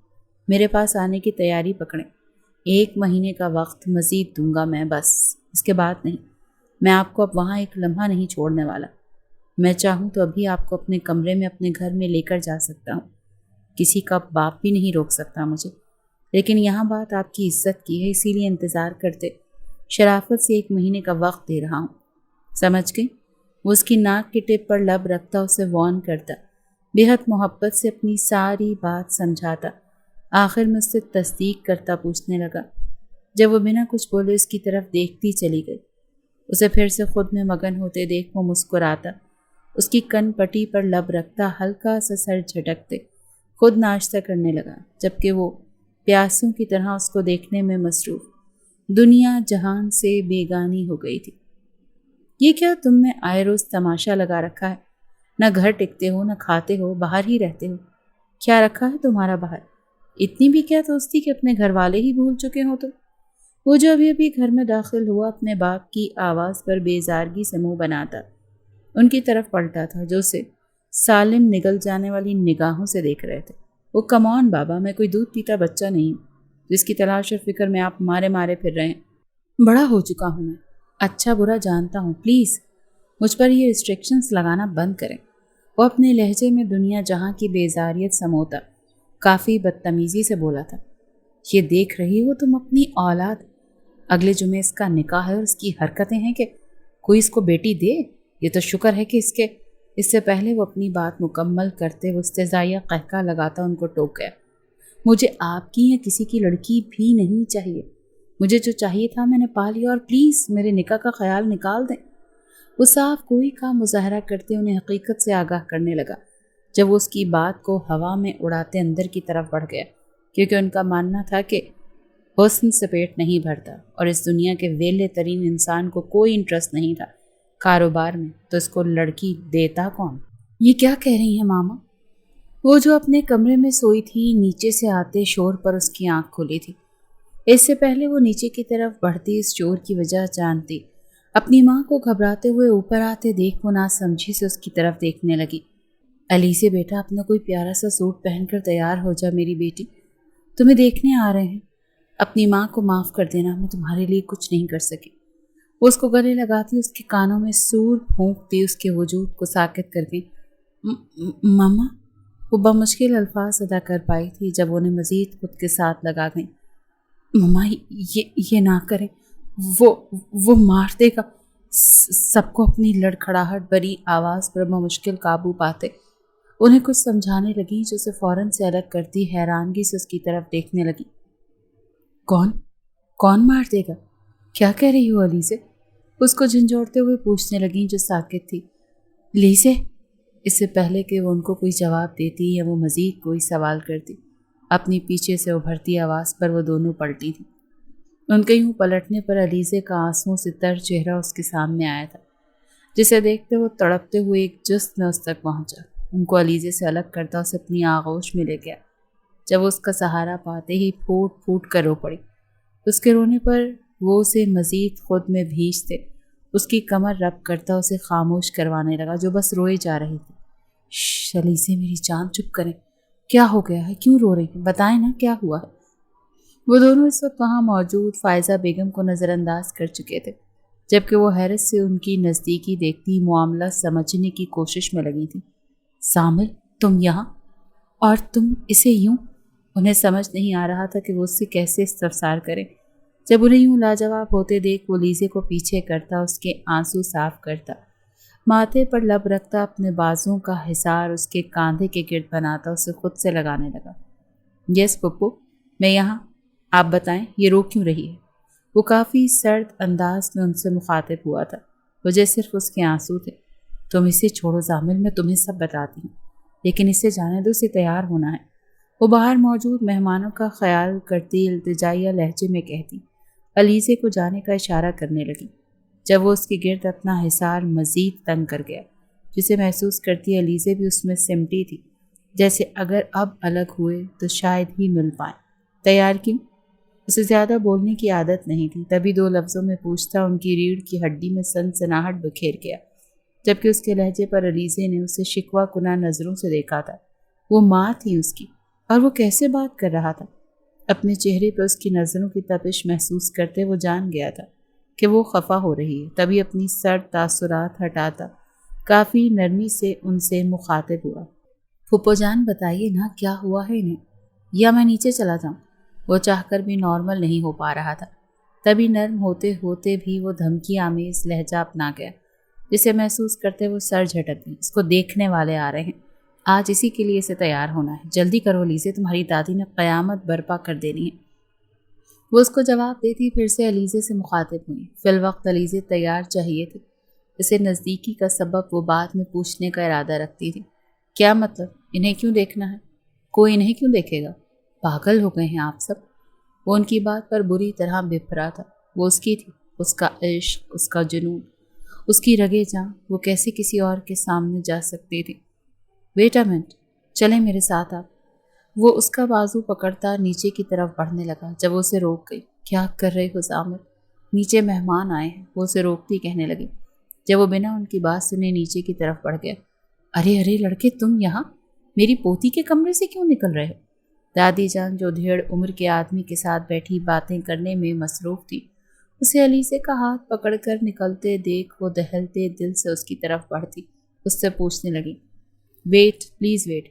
میرے پاس آنے کی تیاری پکڑیں۔ 1 مہینے کا وقت مزید دوں گا میں، بس اس کے بعد نہیں۔ میں آپ کو اب وہاں ایک لمحہ نہیں چھوڑنے والا۔ میں چاہوں تو ابھی آپ کو اپنے کمرے میں اپنے گھر میں لے کر جا سکتا ہوں، کسی کا باپ بھی نہیں روک سکتا مجھے، لیکن یہاں بات آپ کی عزت کی ہے، اسی لیے انتظار کرتے شرافت سے 1 مہینے کا وقت دے رہا ہوں، سمجھ گئی؟ وہ اس کی ناک کے ٹپ پر لب رکھتا، اسے وارن کرتا، بے حد محبت سے اپنی ساری بات سمجھاتا، آخر میں اس سے تصدیق کرتا پوچھنے لگا۔ جب وہ بنا کچھ بولے اس کی طرف دیکھتی چلی گئی، اسے پھر سے خود میں مگن ہوتے دیکھ وہ مسکراتا، اس کی کن پٹی پر لب رکھتا، ہلکا سا سر جھٹکتے خود ناشتہ کرنے لگا، جبکہ وہ پیاسوں کی طرح اس کو دیکھنے میں مصروف دنیا جہان سے بیگانی ہو گئی تھی۔ یہ کیا تم نے آئے روز تماشا لگا رکھا ہے؟ نہ گھر ٹکتے ہو، نہ کھاتے ہو، باہر ہی رہتے ہو، کیا رکھا ہے تمہارا باہر؟ اتنی بھی کیا دوستی کہ اپنے گھر والے ہی بھول چکے ہو تم؟ وہ جو ابھی ابھی گھر میں داخل ہوا اپنے باپ کی آواز پر بیزارگی سے منہ بناتا ان کی طرف پلٹا تھا، جو اسے سالم نگل جانے والی نگاہوں سے دیکھ رہے تھے۔ وہ کمان بابا، میں کوئی دودھ پیتا بچہ نہیں ہوں جس کی تلاش اور فکر میں آپ مارے مارے پھر رہے ہیں۔ بڑا ہو چکا ہوں میں، اچھا برا جانتا ہوں، پلیز مجھ پر یہ ریسٹرکشنز لگانا بند کریں۔ وہ اپنے لہجے میں دنیا جہاں کی بیزاریت سموتا کافی بدتمیزی سے بولا تھا۔ یہ دیکھ رہی ہو تم اپنی اولاد، اگلے جمعے اس کا نکاح ہے اور اس کی حرکتیں ہیں کہ کوئی اس کو بیٹی دے، یہ تو شکر ہے کہ اس سے پہلے وہ اپنی بات مکمل کرتے وہ استہزائیہ قہقہ لگاتا ان کو ٹوک گیا۔ مجھے آپ کی یا کسی کی لڑکی بھی نہیں چاہیے، مجھے جو چاہیے تھا میں نے پا لیا، اور پلیز میرے نکاح کا خیال نکال دیں۔ وہ صاف کوئی کا مظاہرہ کرتے انہیں حقیقت سے آگاہ کرنے لگا، جب وہ اس کی بات کو ہوا میں اڑاتے اندر کی طرف بڑھ گیا، کیونکہ ان کا ماننا تھا کہ حسن سے پیٹ نہیں بھرتا، اور اس دنیا کے ویلے ترین انسان کو کوئی انٹرسٹ نہیں تھا کاروبار میں، تو اس کو لڑکی دیتا کون؟ یہ کیا کہہ رہی ہیں ماما؟ وہ جو اپنے کمرے میں سوئی تھی، نیچے سے آتے شور پر اس کی آنکھ کھلی تھی۔ اس سے پہلے وہ نیچے کی طرف بڑھتی اس شور کی وجہ جانتی، اپنی ماں کو گھبراتے ہوئے اوپر آتے دیکھ وہ نہ سمجھی سے اس کی طرف دیکھنے لگی۔ علیزے بیٹا، اپنا کوئی پیارا سا سوٹ پہن کر تیار ہو جا میری بیٹی، تمہیں دیکھنے آ رہے ہیں۔ اپنی ماں کو معاف کر دینا، میں تمہارے لیے کچھ نہیں کر سکی۔ وہ اس کو گلے لگاتی، اس کے کانوں میں سور پھونکتی، اس کے وجود کو ساکت کر گئی۔ ماما، وہ بمشکل الفاظ ادا کر پائی تھی جب انہیں مزید خود کے ساتھ لگا گئیں۔ ماما یہ نہ کریں، وہ مار دے گا۔ سب کو اپنی لڑکھڑاہٹ بری آواز پر بمشکل قابو پاتے انہیں کچھ سمجھانے لگی، جو اسے فوراً سے الگ کرتی حیرانگی سے اس کی طرف دیکھنے لگی۔ کون مار دے گا؟ کیا کہہ رہی ہو علیزے؟ اس کو جھنجھوڑتے ہوئے پوچھنے لگیں جو ساکت تھی۔ لیزے، اس سے پہلے کہ وہ ان کو کوئی جواب دیتی یا وہ مزید کوئی سوال کرتی، اپنی پیچھے سے ابھرتی آواز پر وہ دونوں پلٹی تھی۔ ان کے یوں پلٹنے پر علیزے کا آنسوں سے تر چہرہ اس کے سامنے آیا تھا، جسے دیکھتے وہ تڑپتے ہوئے ایک جست میں اس تک پہنچا، ان کو علیزے سے الگ کرتا اسے اپنی آغوش میں لے گیا۔ جب وہ اس کا سہارا پاتے ہی پھوٹ پھوٹ کر رو پڑی، اس کے رونے پر وہ اسے مزید خود میں بھیجتے اس کی کمر رب کرتا اسے خاموش کروانے لگا، جو بس روئے جا رہی تھی۔ علیزے میری جان، چپ کریں، کیا ہو گیا ہے؟ کیوں رو رہی ہیں؟ بتائیں نا کیا ہوا ہے؟ وہ دونوں اس وقت وہاں موجود فائزہ بیگم کو نظر انداز کر چکے تھے، جبکہ وہ حیرت سے ان کی نزدیکی دیکھتی معاملہ سمجھنے کی کوشش میں لگی تھی۔ سامل، تم یہاں؟ اور تم اسے یوں؟ انہیں سمجھ نہیں آ رہا تھا کہ وہ اس سے کیسے استفسار کریں۔ جب انہیں یوں لاجواب ہوتے دیکھ وہ لیزے کو پیچھے کرتا، اس کے آنسو صاف کرتا، ماتھے پر لب رکھتا، اپنے بازوں کا حصار اس کے کاندھے کے گرد بناتا اسے خود سے لگانے لگا۔ یس پپو، میں یہاں، آپ بتائیں یہ رو کیوں رہی ہے؟ وہ کافی سرد انداز میں ان سے مخاطب ہوا تھا، وجہ صرف اس کے آنسو تھے۔ تم اسے چھوڑو زامل، میں تمہیں سب بتاتی ہوں، لیکن اسے جانے دو، اسے تیار ہونا ہے، وہ باہر موجود مہمانوں کا خیال کرتی التجائیہ لہجے میں کہتی، علیزے کو جانے کا اشارہ کرنے لگی، جب وہ اس کے گرد اپنا حصار مزید تنگ کر گیا، جسے محسوس کرتی علیزے بھی اس میں سمٹی تھی، جیسے اگر اب الگ ہوئے تو شاید ہی مل پائیں۔ تیار کیوں؟ اسے زیادہ بولنے کی عادت نہیں تھی، تبھی 2 لفظوں میں پوچھتا ان کی ریڑھ کی ہڈی میں سنسناہٹ بکھیر گیا، جبکہ اس کے لہجے پر علیزے نے اسے شکوہ کناں نظروں سے دیکھا تھا۔ وہ ماں تھی اس کی، اور وہ کیسے بات کر رہا تھا؟ اپنے چہرے پر اس کی نظروں کی تپش محسوس کرتے وہ جان گیا تھا کہ وہ خفا ہو رہی ہے، تبھی اپنی سرد تاثرات ہٹاتا کافی نرمی سے ان سے مخاطب ہوا۔ پھپھو جان بتائیے نا کیا ہوا ہے انہیں، یا میں نیچے چلا جاؤں؟ وہ چاہ کر بھی نارمل نہیں ہو پا رہا تھا۔ تبھی نرم ہوتے ہوتے بھی وہ دھمکی آمیز لہجہ اپنا گیا، جسے محسوس کرتے وہ سر جھٹک گئی۔ اس کو دیکھنے والے آ رہے ہیں، آج اسی کے لیے اسے تیار ہونا ہے۔ جلدی کرو علیزے، تمہاری دادی نے قیامت برپا کر دینی ہے۔ وہ اس کو جواب دیتی پھر سے علیزے سے مخاطب ہوئی۔ فی الوقت علیزے تیار چاہیے تھی، اسے نزدیکی کا سبب وہ بعد میں پوچھنے کا ارادہ رکھتی تھی۔ کیا مطلب؟ انہیں کیوں دیکھنا ہے؟ کوئی انہیں کیوں دیکھے گا؟ پاگل ہو گئے ہیں آپ سب؟ وہ ان کی بات پر بری طرح بپھرا تھا۔ وہ اس کی تھی، اس کا عشق، اس کا جنون، اس کی رگے جاں، وہ کیسے کسی اور کے سامنے جا سکتی تھی؟ ویٹ اے منٹ، چلیں میرے ساتھ آپ۔ وہ اس کا بازو پکڑتا نیچے کی طرف بڑھنے لگا جب وہ اسے روک گئی۔ کیا کر رہے ہو ضامر؟ نیچے مہمان آئے ہیں، وہ اسے روکتی کہنے لگی جب وہ بنا ان کی بات سنے نیچے کی طرف بڑھ گیا۔ ارے ارے لڑکے، تم یہاں میری پوتی کے کمرے سے کیوں نکل رہے ہو؟ دادی جان جو ڈھیڑ عمر کے آدمی کے ساتھ بیٹھی باتیں کرنے میں مصروف تھی، اسے علیزے کا ہاتھ پکڑ کر نکلتے دیکھ وہ دہلتے دل سے اس کی طرف بڑھتی اس سے پوچھنے لگی۔ Wait please wait.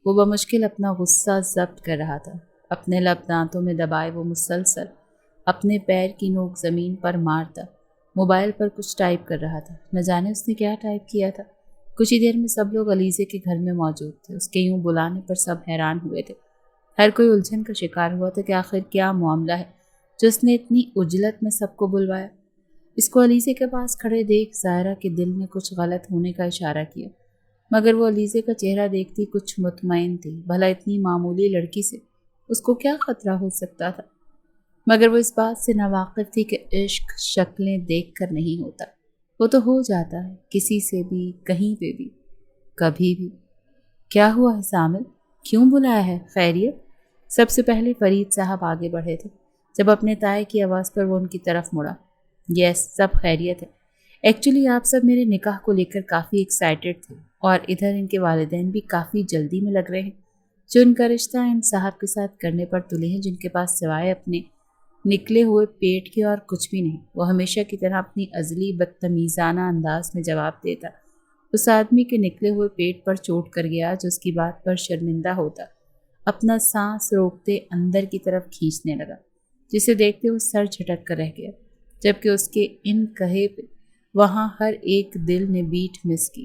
وہ بمشکل اپنا غصہ ضبط کر رہا تھا۔ اپنے لب دانتوں میں دبائے وہ مسلسل اپنے پیر کی نوک زمین پر مارتا موبائل پر کچھ ٹائپ کر رہا تھا۔ نہ جانے اس نے کیا ٹائپ کیا تھا۔ کچھ ہی دیر میں سب لوگ علیزے کے گھر میں موجود تھے۔ اس کے یوں بلانے پر سب حیران ہوئے تھے۔ ہر کوئی الجھن کا شکار ہوا تھا کہ آخر کیا معاملہ ہے جو اس نے اتنی عجلت میں سب کو بلوایا۔ اس کو علیزے کے پاس کھڑے دیکھ ظاہرہ کے دل میں کچھ غلط ہونے کا اشارہ کیا، مگر وہ علیزے کا چہرہ دیکھتی کچھ مطمئن تھی۔ بھلا اتنی معمولی لڑکی سے اس کو کیا خطرہ ہو سکتا تھا؟ مگر وہ اس بات سے ناواقف تھی کہ عشق شکلیں دیکھ کر نہیں ہوتا، وہ تو ہو جاتا ہے کسی سے بھی، کہیں پہ بھی، کبھی بھی۔ کیا ہوا ہے ضامر؟ کیوں بلایا ہے؟ خیریت؟ سب سے پہلے فرید صاحب آگے بڑھے تھے۔ جب اپنے تائے کی آواز پر وہ ان کی طرف مڑا۔ یس، سب خیریت ہے۔ ایکچولی آپ سب میرے نکاح کو لے کر کافی ایکسائٹڈ تھے، اور ادھر ان کے والدین بھی کافی جلدی میں لگ رہے ہیں۔ جو ان کا رشتہ ان صاحب کے ساتھ کرنے پر تلے ہیں، جن کے پاس سوائے اپنے نکلے ہوئے پیٹ کے اور کچھ بھی نہیں۔ وہ ہمیشہ کی طرح اپنی ازلی بدتمیزانہ انداز میں جواب دیتا۔ اس آدمی کے نکلے ہوئے پیٹ پر چوٹ کر گیا جو اس کی بات پر شرمندہ ہوتا اپنا سانس روکتے اندر کی طرف کھینچنے لگا، جسے دیکھتے وہ سر جھٹک کر رہ گیا، جبکہ اس کے ان کہے پہ وہاں ہر ایک دل نے بیٹ مس کی۔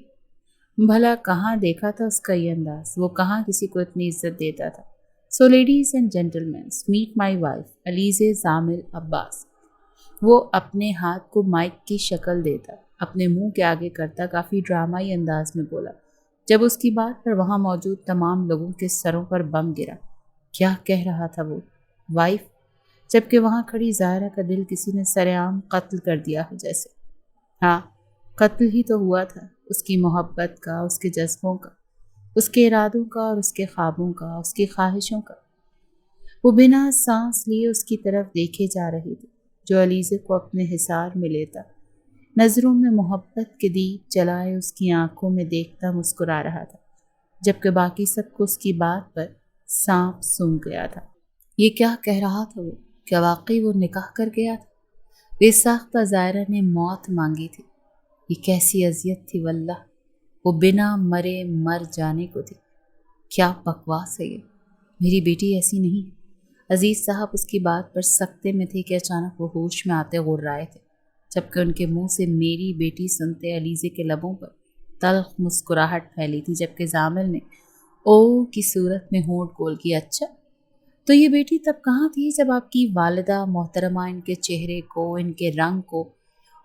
بھلا کہاں دیکھا تھا اس کا یہ انداز؟ وہ کہاں کسی کو اتنی عزت دیتا تھا؟ So ladies and gentlemens, meet my wife Alizeh Zamir Abbas. وہ اپنے ہاتھ کو مائک کی شکل دیتا اپنے منہ کے آگے کرتا کافی ڈرامائی انداز میں بولا، جب اس کی بات پر وہاں موجود تمام لوگوں کے سروں پر بم گرا۔ کیا کہہ رہا تھا وہ؟ وائف؟ جبکہ وہاں کھڑی ظاہرہ کا دل کسی نے سرعام قتل کر دیا ہو جیسے۔ ہاں، قتل ہی تو ہوا تھا، اس کی محبت کا، اس کے جذبوں کا، اس کے ارادوں کا اور اس کے خوابوں کا، اس کی خواہشوں کا۔ وہ بنا سانس لیے اس کی طرف دیکھے جا رہی تھی، جو علیزے کو اپنے حصار میں لیتا نظروں میں محبت کے دیپ جلائے اس کی آنکھوں میں دیکھتا مسکرا رہا تھا، جبکہ باقی سب کو اس کی بات پر سانپ سونگھ گیا تھا۔ یہ کیا کہہ رہا تھا وہ؟ کیا واقعی وہ نکاح کر گیا تھا؟ بے ساختہ ظاہرہ نے موت مانگی تھی۔ یہ کیسی اذیت تھی واللہ، وہ بنا مرے مر جانے کو تھی۔ کیا بکواس ہے یہ، میری بیٹی ایسی نہیں۔ عزیز صاحب اس کی بات پر سکتے میں تھے کہ اچانک وہ ہوش میں آتے غرائے تھے، جبکہ ان کے منہ سے میری بیٹی سنتے علیزے کے لبوں پر تلخ مسکراہٹ پھیلی تھی، جبکہ ضامر نے او کی صورت میں ہونٹ گول کیا۔ اچھا، تو یہ بیٹی تب کہاں تھی جب آپ کی والدہ محترمہ ان کے چہرے کو، ان کے رنگ کو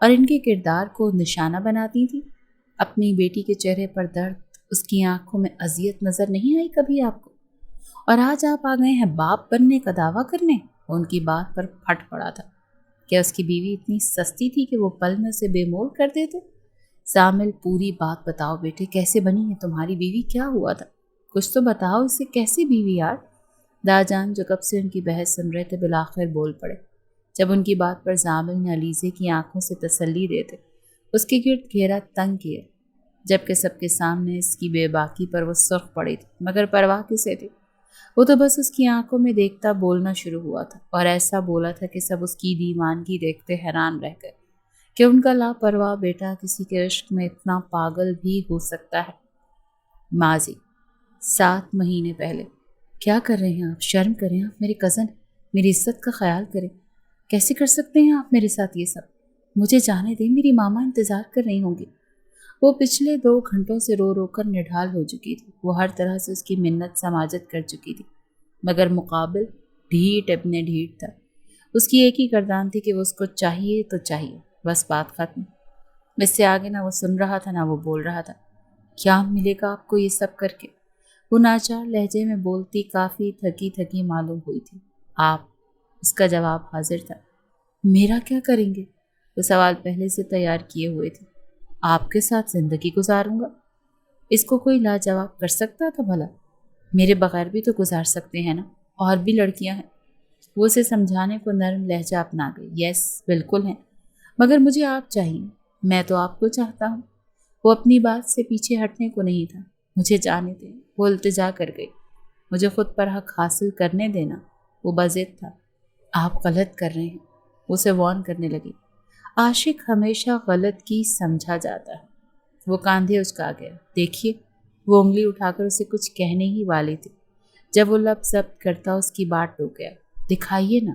اور ان کے کردار کو نشانہ بناتی تھی؟ اپنی بیٹی کے چہرے پر درد، اس کی آنکھوں میں اذیت نظر نہیں آئی کبھی آپ کو؟ اور آج آپ آ گئے ہیں باپ بننے کا دعویٰ کرنے؟ وہ ان کی بات پر پھٹ پڑا تھا۔ کیا اس کی بیوی اتنی سستی تھی کہ وہ پل میں اسے بے مول کر دیتے؟ ضامر پوری بات بتاؤ بیٹے، کیسے بنی ہے تمہاری بیوی؟ کیا ہوا تھا؟ کچھ تو بتاؤ، اسے کیسی بیوی یار؟ داجان جو کب سے ان کی بحث سن رہے تھے بالآخر بول پڑے، جب ان کی بات پر ضامر نے علیزے کی آنکھوں سے تسلی دیتے اس کے گرد گھیرا تنگ کیا، جبکہ سب کے سامنے اس کی بے باکی پر وہ سرخ پڑی تھی، مگر پرواہ کسے تھی؟ وہ تو بس اس کی آنکھوں میں دیکھتا بولنا شروع ہوا تھا، اور ایسا بولا تھا کہ سب اس کی دیوانگی دیکھتے حیران رہ گئے کہ ان کا لاپرواہ بیٹا کسی کے عشق میں اتنا پاگل بھی ہو سکتا ہے۔ ماضی 7 مہینے پہلے۔ کیا کر رہے ہیں آپ؟ شرم کریں، آپ میرے کزن، میری عزت کا خیال کریں۔ کیسے کر سکتے ہیں آپ میرے ساتھ یہ سب؟ مجھے جانے دیں، میری ماما انتظار کر رہی ہوں گی۔ وہ پچھلے 2 گھنٹوں سے رو رو کر نڈھال ہو چکی تھی۔ وہ ہر طرح سے اس کی منت سماجت کر چکی تھی، مگر مقابل ڈھیٹ ابن ڈھیٹ تھا۔ اس کی ایک ہی گردان تھی کہ وہ اس کو چاہیے تو چاہیے، بس بات ختم۔ اس سے آگے نہ وہ سن رہا تھا نہ وہ بول رہا تھا۔ کیا ملے گا آپ کو یہ سب کر کے؟ وہ ناچار لہجے میں بولتی کافی تھکی تھکی معلوم ہوئی تھی۔ آپ؟ اس کا جواب حاضر تھا۔ میرا کیا کریں گے؟ وہ سوال پہلے سے تیار کیے ہوئے تھے۔ آپ کے ساتھ زندگی گزاروں گا۔ اس کو کوئی لاجواب کر سکتا تھا بھلا؟ میرے بغیر بھی تو گزار سکتے ہیں نا، اور بھی لڑکیاں ہیں۔ وہ اسے سمجھانے کو نرم لہجہ اپنا گئی۔ یس بالکل ہیں، مگر مجھے آپ چاہیے، میں تو آپ کو چاہتا ہوں۔ وہ اپنی بات سے پیچھے ہٹنے کو نہیں تھا۔ مجھے جانے دیں، وہ التجا کر گئی۔ مجھے خود پر حق حاصل کرنے دینا۔ وہ بضد تھا۔ آپ غلط کر رہے ہیں، اسے وارن کرنے لگی۔ عاشق ہمیشہ غلط کی سمجھا جاتا ہے۔ وہ کاندھے اچکا گیا۔ دیکھیے، وہ انگلی اٹھا کر اسے کچھ کہنے ہی والی تھی، جب وہ لب ضبط کرتا اس کی بات ٹوک گیا۔ دکھائیے نا۔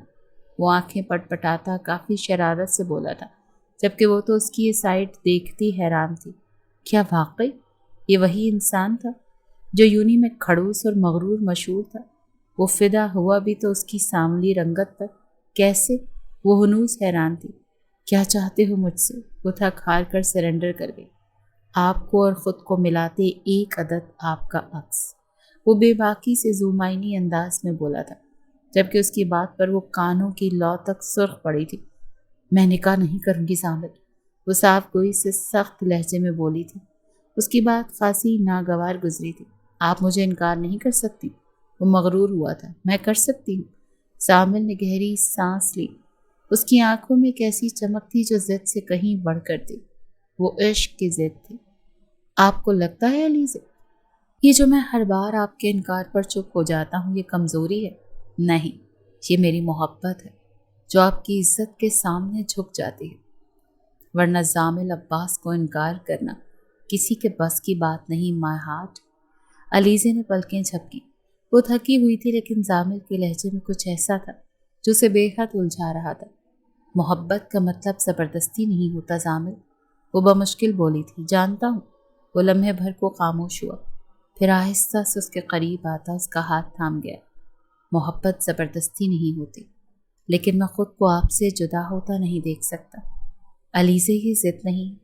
وہ آنکھیں پٹ پٹاتا کافی شرارت سے بولا تھا، جبکہ وہ تو اس کی یہ سائڈ دیکھتی حیران تھی۔ کیا واقعی یہ وہی انسان تھا جو یونی میں کھڑوس اور مغرور مشہور تھا؟ وہ فدا ہوا بھی تو اس کی سانولی رنگت پر۔ کیسے؟ وہ ہنوز حیران تھی۔ کیا چاہتے ہو مجھ سے؟ وہ تھک ہار کر سرنڈر کر گئی۔ آپ کو اور خود کو ملاتے ایک عدد آپ کا عکس، وہ بے باکی سے زومائنی انداز میں بولا تھا، جبکہ اس کی بات پر وہ کانوں کی لو تک سرخ پڑی تھی۔ میں نکاح نہیں کروں گی ضامن، وہ صاف گوئی سے سخت لہجے میں بولی تھی۔ اس کی بات خاصی ناگوار گزری تھی۔ آپ مجھے انکار نہیں کر سکتی۔ وہ مغرور ہوا تھا۔ میں کر سکتی ہوں۔ ضامن نے گہری سانس لی۔ اس کی آنکھوں میں ایک ایسی چمک تھی جو ضد سے کہیں بڑھ کر تھی۔ وہ عشق کی ضد تھی۔ آپ کو لگتا ہے علیزے، یہ جو میں ہر بار آپ کے انکار پر چپ ہو جاتا ہوں یہ کمزوری ہے؟ نہیں، یہ میری محبت ہے جو آپ کی عزت کے سامنے جھک جاتی ہے، ورنہ زامل عباس کو انکار کرنا کسی کے بس کی بات نہیں۔ My heart. علیزے نے پلکیں جھپکی۔ وہ تھکی ہوئی تھی، لیکن زامل کے لہجے میں کچھ ایسا تھا جو اسے بے حد الجھا رہا تھا۔ محبت کا مطلب زبردستی نہیں ہوتا زامل، وہ بمشکل بولی تھی۔ جانتا ہوں۔ وہ لمحے بھر کو خاموش ہوا، پھر آہستہ سے اس کے قریب آتا اس کا ہاتھ تھام گیا۔ محبت زبردستی نہیں ہوتی، لیکن میں خود کو آپ سے جدا ہوتا نہیں دیکھ سکتا۔ علیزے یہ ضد نہیں،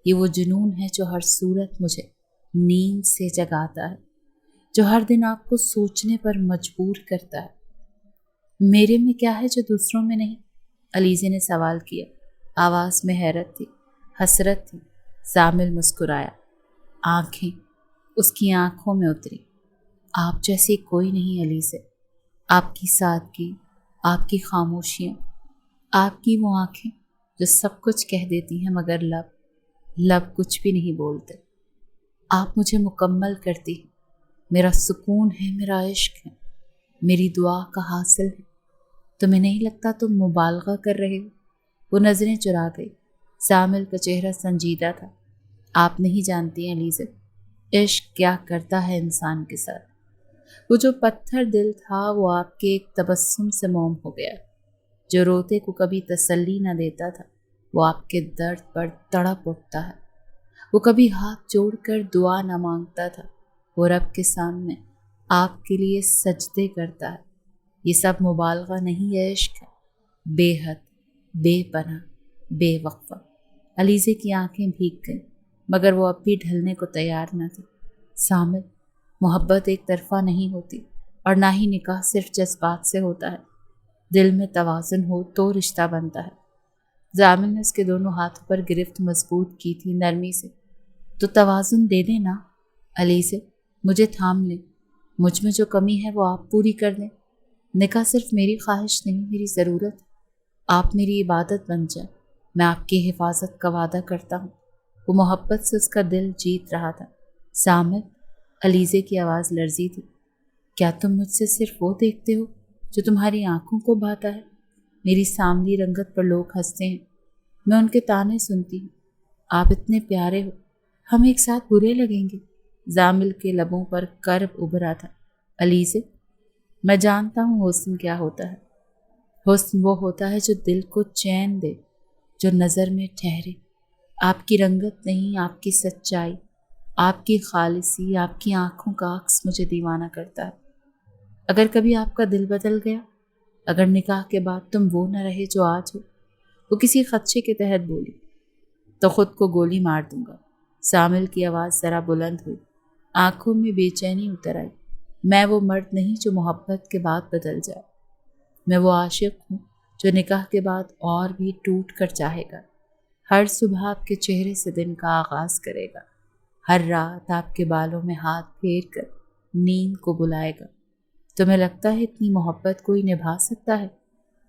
یہ وہ جنون ہے جو ہر صورت مجھے نیند سے جگاتا ہے، جو ہر دن آپ کو سوچنے پر مجبور کرتا ہے۔ میرے میں کیا ہے جو دوسروں میں نہیں؟ علیزے نے سوال کیا۔ آواز میں حیرت تھی، حسرت تھی۔ زامل مسکرایا۔ آنکھیں اس کی آنکھوں میں اتری۔ آپ جیسی کوئی نہیں علیزے۔ آپ کی سادگی، آپ کی خاموشیاں، آپ کی وہ آنکھیں جو سب کچھ کہہ دیتی ہیں مگر لب کچھ بھی نہیں بولتے۔ آپ مجھے مکمل کرتی ہیں، میرا سکون ہے، میرا عشق ہے، میری دعا کا حاصل ہے۔ تمہیں نہیں لگتا تم مبالغہ کر رہے ہو؟ وہ نظریں چرا گئی۔ زامل کا چہرہ سنجیدہ تھا۔ آپ نہیں جانتی علیزے، عشق کیا کرتا ہے انسان کے ساتھ۔ وہ جو پتھر دل تھا وہ آپ کے ایک تبسم سے موم ہو گیا۔ جو روتے کو کبھی تسلی نہ دیتا تھا وہ آپ کے درد پر تڑپ اٹھتا ہے۔ وہ کبھی ہاتھ جوڑ کر دعا نہ مانگتا تھا، وہ رب کے سامنے آپ کے لیے سجدے کرتا ہے۔ یہ سب مبالغہ نہیں ہے، عشق ہے، بے حد، بے پناہ، بے وقفہ۔ علیزے کی آنکھیں بھیگ گئیں، مگر وہ اب بھی ڈھلنے کو تیار نہ تھی۔ زامل، محبت ایک طرفہ نہیں ہوتی، اور نہ ہی نکاح صرف جذبات سے ہوتا ہے۔ دل میں توازن ہو تو رشتہ بنتا ہے۔ زامل نے اس کے دونوں ہاتھوں پر گرفت مضبوط کی تھی نرمی سے۔ تو توازن دے دیں نا علیزے، مجھے تھام لیں۔ مجھ میں جو کمی ہے وہ آپ پوری کر دیں۔ نکاح صرف میری خواہش نہیں، میری ضرورت۔ آپ میری عبادت بن جائیں، میں آپ کی حفاظت کا وعدہ کرتا ہوں۔ وہ محبت سے اس کا دل جیت رہا تھا۔ زامل، علیزے کی آواز لرزی تھی۔ کیا تم مجھ سے صرف وہ دیکھتے ہو جو تمہاری آنکھوں کو بھاتا ہے؟ میری ساملی رنگت پر لوگ ہنستے ہیں، میں ان کے تانے سنتی ہوں۔ آپ اتنے پیارے ہو، ہم ایک ساتھ برے لگیں گے۔ زامل کے لبوں پر کرب ابھرا تھا۔ علیزے، میں جانتا ہوں حسن کیا ہوتا ہے۔ حسن وہ ہوتا ہے جو دل کو چین دے، جو نظر میں ٹھہرے۔ آپ کی رنگت نہیں، آپ کی سچائی، آپ کی خالصی، آپ کی آنکھوں کا عکس مجھے دیوانہ کرتا ہے۔ اگر کبھی آپ کا دل بدل گیا، اگر نکاح کے بعد تم وہ نہ رہے جو آج ہو، وہ کسی خدشے کے تحت بولی، تو خود کو گولی مار دوں گا۔ زامل کی آواز ذرا بلند ہوئی، آنکھوں میں بے چینی اتر آئی۔ میں وہ مرد نہیں جو محبت کے بعد بدل جائے، میں وہ عاشق ہوں جو نکاح کے بعد اور بھی ٹوٹ کر چاہے گا۔ ہر صبح آپ کے چہرے سے دن کا آغاز کرے گا، ہر رات آپ کے بالوں میں ہاتھ پھیر کر نیند کو بلائے گا۔ تمہیں لگتا ہے اتنی محبت کوئی نبھا سکتا ہے؟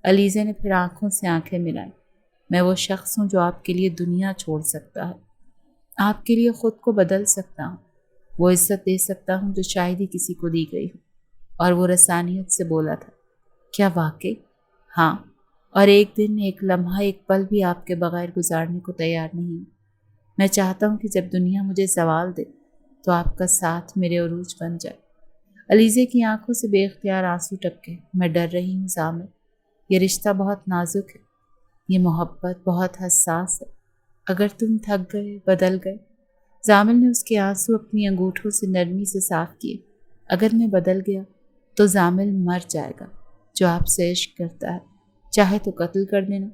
علیزے نے پھر آنکھوں سے آنکھیں ملائی۔ میں وہ شخص ہوں جو آپ کے لیے دنیا چھوڑ سکتا ہے، آپ کے لیے خود کو بدل سکتا ہوں، وہ عزت دے سکتا ہوں جو شاید ہی کسی کو دی گئی ہو۔ اور وہ رسانیت سے بولا تھا، کیا واقعی؟ ہاں، اور ایک دن، ایک لمحہ، ایک پل بھی آپ کے بغیر گزارنے کو تیار نہیں ہوں۔ میں چاہتا ہوں کہ جب دنیا مجھے زوال دے تو آپ کا ساتھ میرے عروج بن جائے۔ علیزے کی آنکھوں سے بے اختیار آنسو ٹپکے۔ میں ڈر رہی ہوں زامل، یہ رشتہ بہت نازک ہے، یہ محبت بہت حساس ہے۔ اگر تم تھک گئے، بدل گئے۔ زامل نے اس کے آنسو اپنی انگوٹھوں سے نرمی سے صاف کیے۔ اگر میں بدل گیا تو زامل مر جائے گا جو آپ سے عشق کرتا ہے، چاہے تو قتل کر دینا،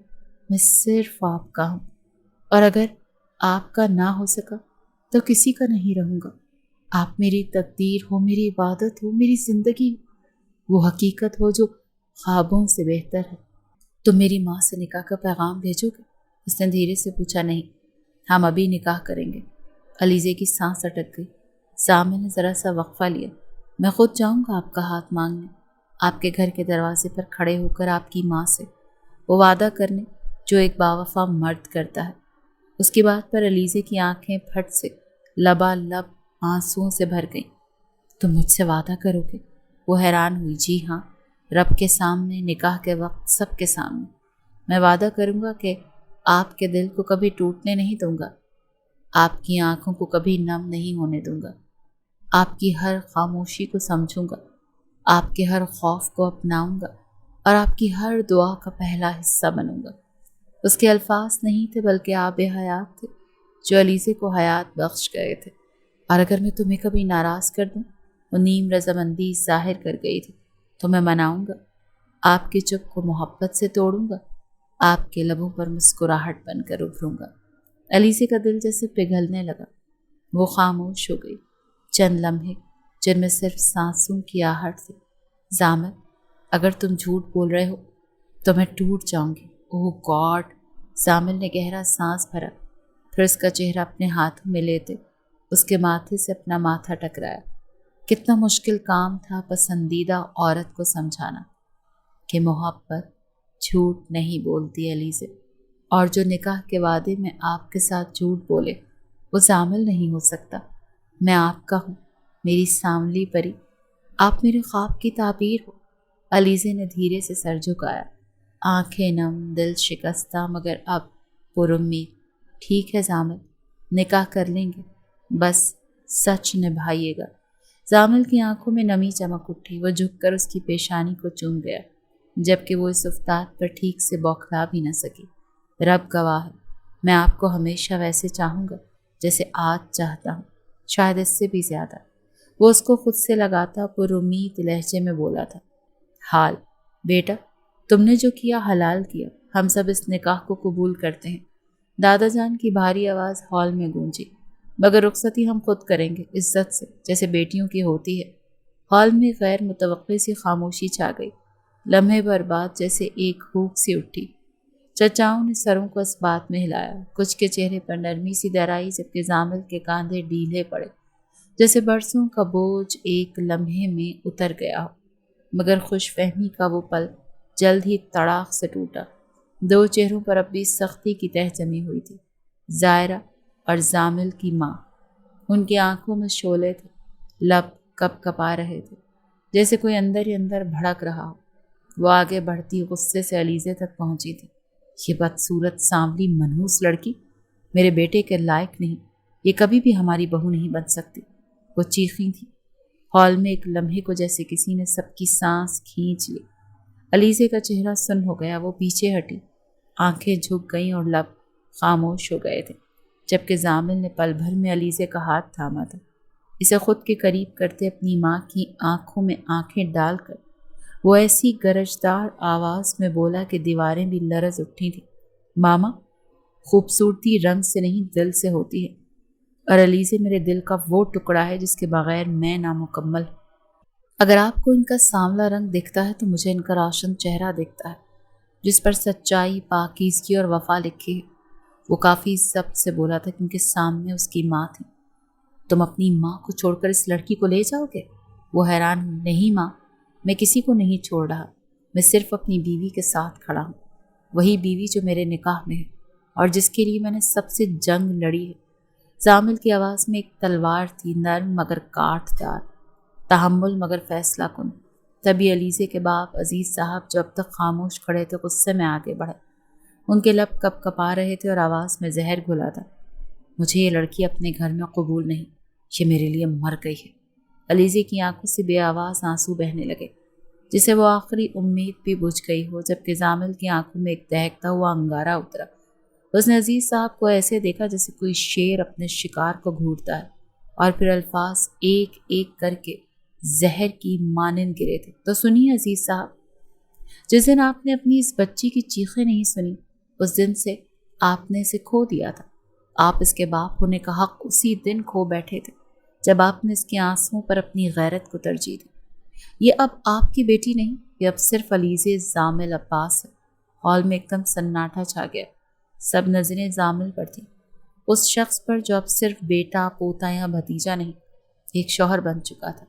میں صرف آپ کا ہوں۔ اور اگر آپ کا نہ ہو سکا تو کسی کا نہیں رہوں گا۔ آپ میری تقدیر ہو، میری عبادت ہو، میری زندگی ہو، وہ حقیقت ہو جو خوابوں سے بہتر ہے۔ تم میری ماں سے نکاح کا پیغام بھیجو گے؟ اس نے دھیرے سے پوچھا۔ نہیں، ہم ابھی نکاح کریں گے۔ علیزے کی سانس اٹک گئی۔ زامل نے ذرا سا وقفہ لیا۔ میں خود جاؤں گا آپ کا ہاتھ مانگنے، آپ کے گھر کے دروازے پر کھڑے ہو کر آپ کی ماں سے وہ وعدہ کرنے جو ایک باوفا مرد کرتا ہے۔ اس کی بات پر علیزے کی آنکھیں پھٹ سے لبالب آنسوؤں سے بھر گئیں۔ تم مجھ سے وعدہ کرو گے؟ وہ حیران ہوئی۔ جی ہاں، رب کے سامنے، نکاح کے وقت، سب کے سامنے۔ میں وعدہ کروں گا کہ آپ کے دل کو کبھی ٹوٹنے نہیں دوں گا، آپ کی آنکھوں کو کبھی نم نہیں ہونے دوں گا، آپ کی ہر خاموشی کو سمجھوں گا، آپ کے ہر خوف کو اپناؤں گا، اور آپ کی ہر دعا کا پہلا حصہ بنوں گا۔ اس کے الفاظ نہیں تھے بلکہ آب حیات تھے جو علیزے کو حیات بخش گئے تھے۔ اور اگر میں تمہیں کبھی ناراض کر دوں، وہ نیم رضامندی ظاہر کر گئی تھی، تو میں مناؤں گا، آپ کے چپ کو محبت سے توڑوں گا، آپ کے لبوں پر مسکراہٹ بن کر ابھروں گا۔ علیزے کا دل جیسے پگھلنے لگا۔ وہ خاموش ہو گئی۔ چند لمحے جن میں صرف سانسوں کی آہٹ تھی۔ زامل، اگر تم جھوٹ بول رہے ہو تو میں ٹوٹ جاؤں گی۔ اوہ گاڈ! زامل نے گہرا سانس بھرا، پھر اس کا چہرہ اپنے ہاتھوں میں لیتے اس کے ماتھے سے اپنا ماتھا ٹکرایا۔ کتنا مشکل کام تھا پسندیدہ عورت کو سمجھانا کہ محبت جھوٹ نہیں بولتی علیزے، اور جو نکاح کے وعدے میں آپ کے ساتھ جھوٹ بولے وہ زامل نہیں ہو سکتا۔ میں آپ کا ہوں، میری سانولی پری، آپ میرے خواب کی تعبیر ہو۔ علیزے نے دھیرے سے سر جھکایا، آنکھیں نم، دل شکستہ، مگر اب پر امید۔ ٹھیک ہے زامل، نکاح کر لیں گے، بس سچ نبھائیے گا۔ زامل کی آنکھوں میں نمی چمک اٹھی۔ وہ جھک کر اس کی پیشانی کو چوم گیا، جبکہ وہ اس افتاد پر ٹھیک سے بوکھلا بھی نہ سکی۔ رب گواہ ہے، میں آپ کو ہمیشہ ویسے چاہوں گا جیسے آج چاہتا ہوں، شاید اس سے بھی زیادہ۔ وہ اس کو خود سے لگاتا پر امید لہجے میں بولا تھا، حال بیٹا، تم نے جو کیا حلال کیا، ہم سب اس نکاح کو قبول کرتے ہیں۔ دادا جان کی بھاری آواز ہال میں گونجی، مگر رخصتی ہم خود کریں گے، عزت سے، جیسے بیٹیوں کی ہوتی ہے۔ ہال میں غیر متوقع سی خاموشی چھا گئی۔ لمحے بھر بعد جیسے ایک ہوک سی اٹھی۔ چچاؤں نے سروں کو اس بات میں ہلایا۔ کچھ کے چہرے پر نرمی سی درائی، جبکہ زامل کے کاندھے ڈھیلے پڑے، جیسے برسوں کا بوجھ ایک لمحے میں اتر گیا ہو۔ مگر خوش فہمی کا وہ پل جلد ہی تڑاک سے ٹوٹا۔ دو چہروں پر اب بھی سختی کی تہ جمی ہوئی تھی، زائرہ اور زامل کی ماں۔ ان کی آنکھوں میں شعلے تھے، لب کپ کپا رہے تھے۔ جیسے کوئی اندر ہی اندر بھڑک رہا ہو۔ وہ آگے بڑھتی غصے سے علیزے تک پہنچی تھی۔ یہ بدصورت سانولی منحوس لڑکی میرے بیٹے کے لائق نہیں، یہ کبھی بھی ہماری بہو نہیں بن سکتی، وہ چیخی تھی۔ ہال میں ایک لمحے کو جیسے کسی نے سب کی سانس کھینچ لی۔ علیزے کا چہرہ سن ہو گیا، وہ پیچھے ہٹی، آنکھیں جھک گئیں اور لب خاموش ہو گئے تھے، جبکہ زامل نے پل بھر میں علیزے کا ہاتھ تھاما تھا۔ اسے خود کے قریب کرتے اپنی ماں کی آنکھوں میں آنکھیں ڈال کر وہ ایسی گرجدار آواز میں بولا کہ دیواریں بھی لرز اٹھی تھیں۔ ماما، خوبصورتی رنگ سے نہیں دل سے ہوتی ہے، اور علیزے میرے دل کا وہ ٹکڑا ہے جس کے بغیر میں نامکمل ہوں۔ اگر آپ کو ان کا سانولا رنگ دکھتا ہے تو مجھے ان کا روشن چہرہ دکھتا ہے، جس پر سچائی، پاکیزگی اور وفا لکھی ہے۔ وہ کافی ضبط سے بولا تھا کیونکہ سامنے اس کی ماں تھی۔ تم اپنی ماں کو چھوڑ کر اس لڑکی کو لے جاؤ گے؟ وہ حیران ہوئی۔ نہیں ماں، میں کسی کو نہیں چھوڑ رہا، میں صرف اپنی بیوی کے ساتھ کھڑا ہوں، وہی بیوی جو میرے نکاح میں ہے اور جس کے لیے میں نے سب سے جنگ لڑی ہے۔ زامل کی آواز میں ایک تلوار تھی، نرم مگر کاٹ دار، تحمل مگر فیصلہ کن۔ تبھی علیزے کے باپ عزیز صاحب جو اب تک خاموش کھڑے تھے غصے میں آگے بڑھے۔ ان کے لب کپ کپا رہے تھے اور آواز میں زہر گھلا تھا۔ مجھے یہ لڑکی اپنے گھر میں قبول نہیں، یہ میرے لیے مر گئی ہے۔ علیزے کی آنکھوں سے بے آواز آنسو بہنے لگے، جسے وہ آخری امید بھی بجھ گئی ہو، جبکہ زامل کی آنکھوں میں ایک دہکتا ہوا انگارہ اترا۔ اس نے عزیز صاحب کو ایسے دیکھا جیسے کوئی شیر اپنے شکار کو گھورتا ہے، اور پھر الفاظ ایک ایک کر کے زہر کی مانند گرے تھے۔ تو سنیے عزیز صاحب، جس دن آپ نے اپنی اس بچی کی چیخیں نہیں سنی، اس دن سے آپ نے اسے کھو دیا تھا۔ آپ اس کے باپ ہونے کا حق اسی دن کھو بیٹھے تھے جب آپ نے اس کے آنسوؤں پر اپنی غیرت کو ترجیح دی۔ یہ اب آپ کی بیٹی نہیں، یہ اب صرف علیزے زامل عباس ہے۔ ہال میں ایک دم سناٹا چھا گیا، سب نظریں زامل پر تھیں، اس شخص پر جو اب صرف بیٹا، پوتا یا بھتیجا نہیں، ایک شوہر بن چکا تھا،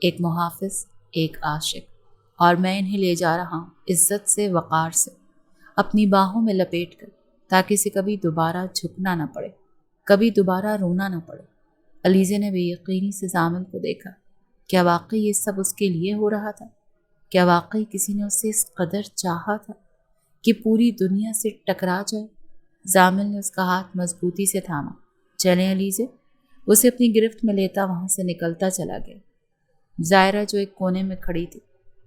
ایک محافظ، ایک عاشق۔ اور میں انہیں لے جا رہا ہوں عزت سے، وقار سے، اپنی باہوں میں لپیٹ کر، تاکہ اسے کبھی دوبارہ جھکنا نہ پڑے، کبھی دوبارہ رونا نہ پڑے۔ علیزے نے بے یقینی سے زامل کو دیکھا۔ کیا واقعی یہ سب اس کے لیے ہو رہا تھا؟ کیا واقعی کسی نے اسے اس قدر چاہا تھا کہ پوری دنیا سے ٹکرا جائے؟ زامل نے اس کا ہاتھ مضبوطی سے تھاما۔ چلیں علیزے، اسے اپنی گرفت میں لیتا وہاں سے نکلتا چلا گیا۔ زائرہ جو ایک کونے میں کھڑی تھی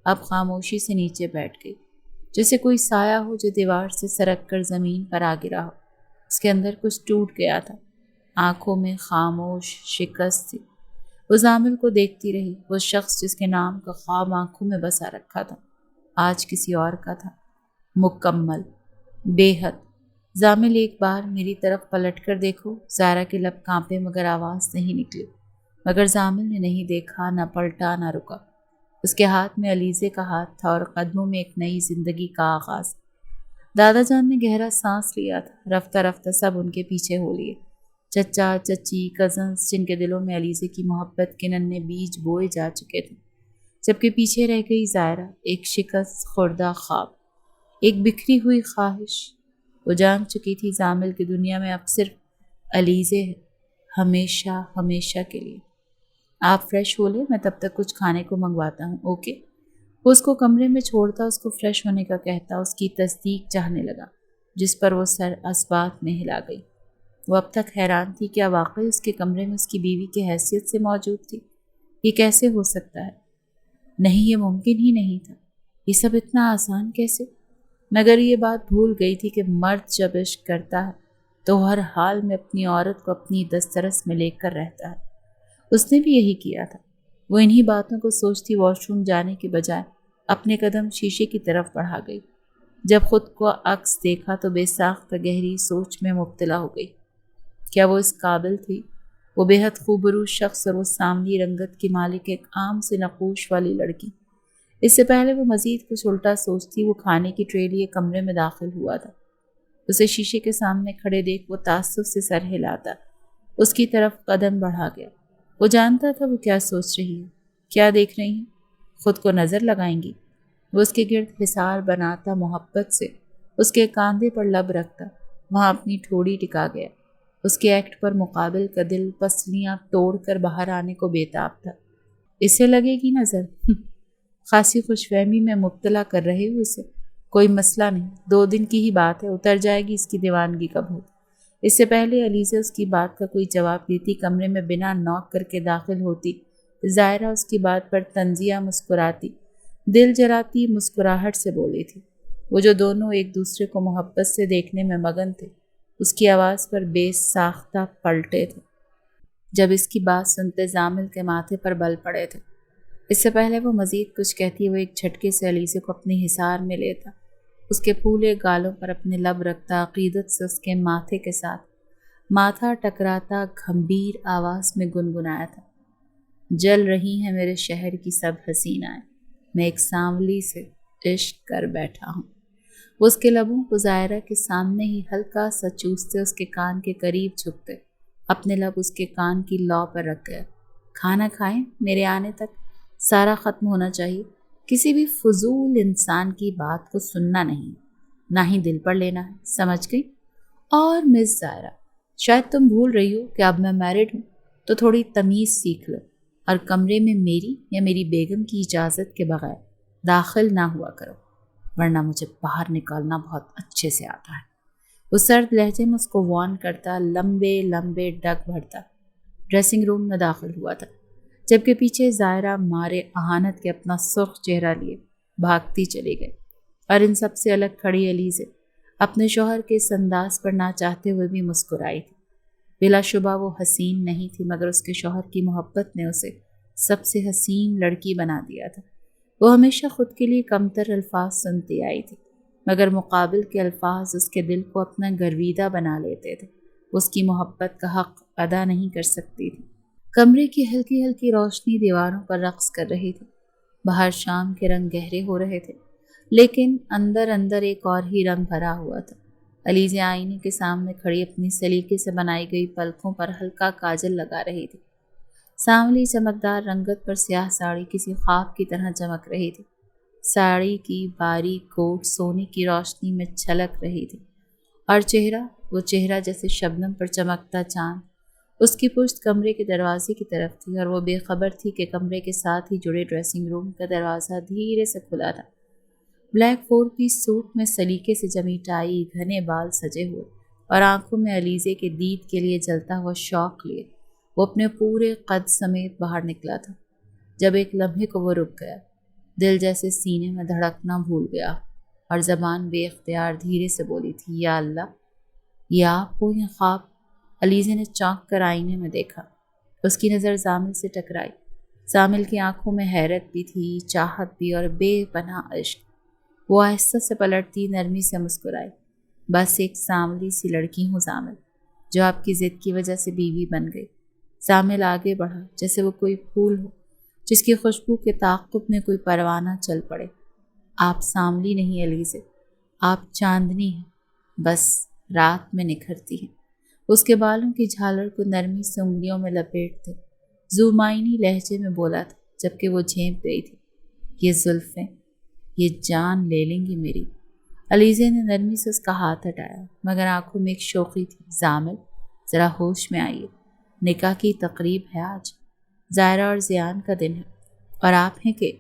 اب خاموشی سے نیچے بیٹھ گئی، جیسے کوئی سایہ ہو جو دیوار سے سرک کر زمین پر آ گرا ہو۔ اس کے اندر کچھ ٹوٹ گیا تھا، آنکھوں میں خاموش شکست تھی۔ وہ زامل کو دیکھتی رہی، وہ شخص جس کے نام کا خواب آنکھوں میں بسا رکھا تھا آج کسی اور کا تھا، مکمل، بے حد۔ زامل ایک بار میری طرف پلٹ کر دیکھو۔ زائرہ کے لب کانپے مگر آواز نہیں نکلی، مگر زامل نے نہیں دیکھا، نہ پلٹا نہ رکا۔ اس کے ہاتھ میں علیزے کا ہاتھ تھا اور قدموں میں ایک نئی زندگی کا آغاز۔ دادا جان نے گہرا سانس لیا تھا، رفتہ رفتہ سب ان کے پیچھے ہو لیے، چچا، چچی، کزنس، جن کے دلوں میں علیزے کی محبت کے ننھے بیج بوئے جا چکے تھے، جبکہ پیچھے رہ گئی زائرہ، ایک شکست خوردہ خواب، ایک بکھری ہوئی خواہش۔ وہ جان چکی تھی زامل کی دنیا میں اب صرف علیزے ہے، ہمیشہ ہمیشہ کے لیے۔ آپ فریش ہو لیں، میں تب تک کچھ کھانے کو منگواتا ہوں، اوکے؟ وہ اس کو کمرے میں چھوڑتا، اس کو فریش ہونے کا کہتا، اس کی تصدیق چاہنے لگا، جس پر وہ سر اسبات میں ہلا گئی۔ وہ اب تک حیران تھی، کیا واقعی اس کے کمرے میں اس کی بیوی کی حیثیت سے موجود تھی؟ یہ کیسے ہو سکتا ہے؟ نہیں، یہ ممکن ہی نہیں تھا۔ یہ سب اتنا آسان کیسے؟ مگر یہ بات بھول گئی تھی کہ مرد جب عشق کرتا ہے تو ہر حال میں اپنی عورت کو اپنی دسترس میں لے کر رہتا ہے۔ اس نے بھی یہی کیا تھا۔ وہ انہی باتوں کو سوچتی واش روم جانے کے بجائے اپنے قدم شیشے کی طرف بڑھا گئی۔ جب خود کو عکس دیکھا تو بے ساختہ گہری سوچ میں مبتلا ہو گئی۔ کیا وہ اس قابل تھی؟ وہ بے حد خوبرو شخص اور وہ ساملی رنگت کی مالک ایک عام سے نقوش والی لڑکی۔ اس سے پہلے وہ مزید کچھ الٹا سوچتی، وہ کھانے کی ٹرے لیے کمرے میں داخل ہوا تھا۔ اسے شیشے کے سامنے کھڑے دیکھ وہ تعصب سے سر ہلاتا اس کی طرف قدم بڑھا گیا۔ وہ جانتا تھا وہ کیا سوچ رہی ہے، کیا دیکھ رہی ہیں، خود کو نظر لگائیں گی۔ وہ اس کے گرد حصار بناتا، محبت سے اس کے کاندھے پر لب رکھتا، وہاں اپنی ٹھوڑی ٹکا گیا۔ اس کے ایکٹ پر مقابل کا دل پسلیاں توڑ کر باہر آنے کو بے تاب تھا۔ اسے لگے گی نظر، خاصی خوش فہمی میں مبتلا کر رہے ہو اسے؟ کوئی مسئلہ نہیں، 2 دن کی ہی بات ہے، اتر جائے گی اس کی دیوانگی کب ہو۔ اس سے پہلے علیزہ اس کی بات کا کوئی جواب دیتی کمرے میں بنا نوک کر کے داخل ہوتی۔ ظاہرہ اس کی بات پر طنزیہ مسکراتی، دل جلاتی مسکراہٹ سے بولی تھی۔ وہ جو دونوں ایک دوسرے کو محبت سے دیکھنے میں مگن تھے، اس کی آواز پر بے ساختہ پلٹے تھے۔ جب اس کی بات سنتے زامل کے ماتھے پر بل پڑے تھے۔ اس سے پہلے وہ مزید کچھ کہتی، وہ ایک جھٹکے سے علیزہ کو اپنے حصار میں لیتا، اس کے پھولے گالوں پر اپنے لب رکھتا، عقیدت سے اس کے ماتھے کے ساتھ ماتھا ٹکراتا گھمبیر آواز میں گنگنایا تھا۔ جل رہی ہیں میرے شہر کی سب حسینائیں، میں ایک سانولی سے عشق کر بیٹھا ہوں۔ وہ اس کے لبوں کو ظاہرہ کے سامنے ہی ہلکا سا چوستے اس کے کان کے قریب جھکتے، اپنے لب اس کے کان کی لو پر رکھ گیا۔ کھانا کھائیں، میرے آنے تک سارا ختم ہونا چاہیے۔ کسی بھی فضول انسان کی بات کو سننا نہیں، نہ ہی دل پر لینا ہے، سمجھ گئی؟ اور مس ظاہرہ، شاید تم بھول رہی ہو کہ اب میں میرڈ ہوں، تو تھوڑی تمیز سیکھ لو اور کمرے میں میری یا میری بیگم کی اجازت کے بغیر داخل نہ ہوا کرو، ورنہ مجھے باہر نکالنا بہت اچھے سے آتا ہے۔ وہ سرد لہجے میں اس کو وارن کرتا، لمبے لمبے ڈگ بھرتا ڈریسنگ روم میں داخل ہوا تھا، جبکہ پیچھے ظاہرہ مارے اہانت کے اپنا سرخ چہرہ لیے بھاگتی چلی گئی، اور ان سب سے الگ کھڑی علیزہ اپنے شوہر کے اس انداز پر نہ چاہتے ہوئے بھی مسکرائی تھی۔ بلا شبہ وہ حسین نہیں تھی، مگر اس کے شوہر کی محبت نے اسے سب سے حسین لڑکی بنا دیا تھا۔ وہ ہمیشہ خود کے لیے کمتر الفاظ سنتی آئی تھی، مگر مقابل کے الفاظ اس کے دل کو اپنا گرویدہ بنا لیتے تھے۔ اس کی محبت کا حق ادا نہیں کر سکتی تھی۔ کمرے کی ہلکی ہلکی روشنی دیواروں پر رقص کر رہی تھی۔ باہر شام کے رنگ گہرے ہو رہے تھے، لیکن اندر اندر ایک اور ہی رنگ بھرا ہوا تھا۔ علیزہ آئینے کے سامنے کھڑی اپنی سلیقے سے بنائی گئی پلکوں پر ہلکا کاجل لگا رہی تھی۔ سانولی چمکدار رنگت پر سیاہ ساڑی کسی خواب کی طرح چمک رہی تھی۔ ساڑی کی باریک کوٹ سونے کی روشنی میں چھلک رہی تھی، اور وہ چہرہ جیسے شبنم پر چمکتا چاند۔ اس کی پشت کمرے کے دروازے کی طرف تھی، اور وہ بے خبر تھی کہ کمرے کے ساتھ ہی جڑے ڈریسنگ روم کا دروازہ دھیرے سے کھلا تھا۔ بلیک 4 پیس سوٹ میں سلیقے سے جمی ٹائی، گھنے بال سجے ہوئے، اور آنکھوں میں علیزہ کے دید کے لیے جلتا ہوا شوق لیے وہ اپنے پورے قد سمیت باہر نکلا تھا۔ جب ایک لمحے کو وہ رک گیا، دل جیسے سینے میں دھڑکنا بھول گیا، اور زبان بے اختیار دھیرے سے بولی تھی، یا اللہ، یا آپ ہو یا خواب۔ علیزہ نے چونک کر آئینے میں دیکھا۔ اس کی نظر زامل سے ٹکرائی۔ زامل کی آنکھوں میں حیرت بھی تھی، چاہت بھی، اور بے پناہ عشق۔ وہ آہستہ سے پلٹتی، نرمی سے مسکرائی، بس ایک سانولی سی لڑکی ہوں زامل، جو آپ کی ضد کی وجہ سے بیوی بن گئی۔ زامل آگے بڑھا جیسے وہ کوئی پھول ہو جس کی خوشبو کے تعاقب میں کوئی پروانہ چل پڑے۔ آپ سانولی نہیں علیزہ، آپ چاندنی ہیں، بس رات میں نکھرتی ہیں۔ اس کے بالوں کی جھالر کو نرمی سے انگلیوں میں لپیٹتے زومائنی لہجے میں بولا تھا، جبکہ وہ جھینپ گئی تھی، یہ زلفیں، یہ جان لے لیں گی میری۔ علیزہ نے نرمی سے اس کا ہاتھ ہٹایا، مگر آنکھوں میں ایک شوخی تھی۔ زامل، ذرا ہوش میں آئیے، نکاح کی تقریب ہے آج، ظاہرہ اور زیان کا دن ہے، اور آپ ہیں کہ؟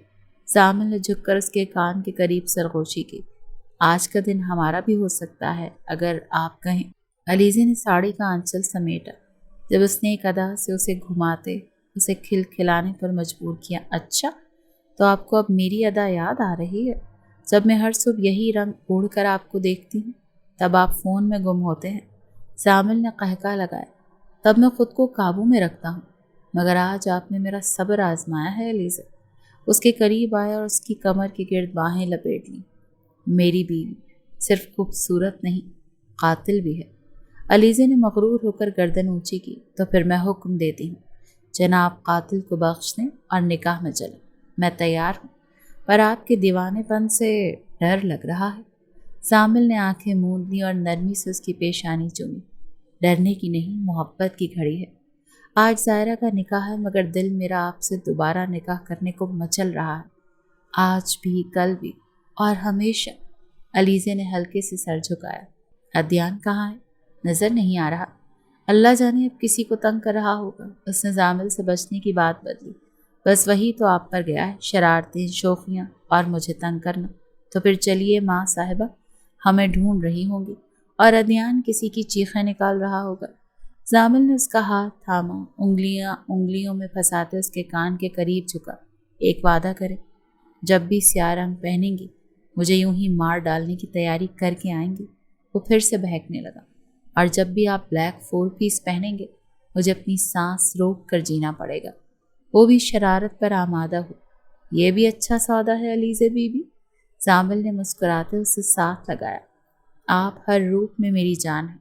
زامل نے جھک کر اس کے کان کے قریب سرگوشی کی۔ آج کا دن ہمارا بھی ہو سکتا ہے اگر آپ کہیں۔ علیزہ نے ساڑی کا آنچل سمیٹا، جب اس نے ایک ادا سے اسے گھماتے اسے کھلکھلانے پر مجبور کیا۔ اچھا، تو آپ کو اب میری ادا یاد آ رہی ہے؟ جب میں ہر صبح یہی رنگ اوڑھ کر آپ کو دیکھتی ہوں، تب آپ فون میں گم ہوتے ہیں۔ زامل نے قہقہ لگایا، تب میں خود کو قابو میں رکھتا ہوں، مگر آج آپ نے میرا صبر آزمایا ہے علیزہ۔ اس کے قریب آیا اور اس کی کمر کے گرد باہیں لپیٹ لیں۔ میری بیوی صرف خوبصورت نہیں، قاتل بھی ہے۔ علیزہ نے مغرور ہو کر گردن اونچی کی۔ تو پھر میں حکم دیتی ہوں، جناب قاتل کو بخش دیں اور نکاح میں چلیں۔ میں تیار ہوں، پر آپ کے دیوانے پن سے ڈر لگ رہا ہے۔ زامل نے آنکھیں موند لی اور نرمی سے اس کی پیشانی چومی۔ ڈرنے کی نہیں، محبت کی گھڑی ہے۔ آج ظاہرہ کا نکاح ہے، مگر دل میرا آپ سے دوبارہ نکاح کرنے کو مچل رہا ہے، آج بھی، کل بھی، اور ہمیشہ۔ علیزہ نے ہلکے سے سر جھکایا۔ ادیان کہاں ہے؟ نظر نہیں آ رہا۔ اللہ جانے اب کسی کو تنگ کر رہا ہوگا۔ اس نے زامل سے بچنے کی بات بدلی، بس وہی تو آپ پر گیا ہے، شرارتیں، شوخیاں اور مجھے تنگ کرنا۔ تو پھر چلیے ماں صاحبہ، ہمیں ڈھونڈ رہی ہوں گی اور ادیان کسی کی چیخیں نکال رہا ہوگا۔ زامل نے اس کا ہاتھ تھاما، انگلیوں میں پھنساتے اس کے کان کے قریب جھکا۔ ایک وعدہ کرے، جب بھی سیاہ رنگ پہنیں گی مجھے یوں ہی مار ڈالنے کی تیاری کر کے آئیں گی۔ وہ پھر سے بہکنے لگا۔ اور جب بھی آپ بلیک 4 پیس پہنیں گے مجھے اپنی سانس روک کر جینا پڑے گا، وہ بھی شرارت پر آمادہ ہو۔ یہ بھی اچھا سودا ہے علیزے بی بی۔ زامل نے مسکراتے اسے ساتھ لگایا۔ آپ ہر روپ میں میری جان ہے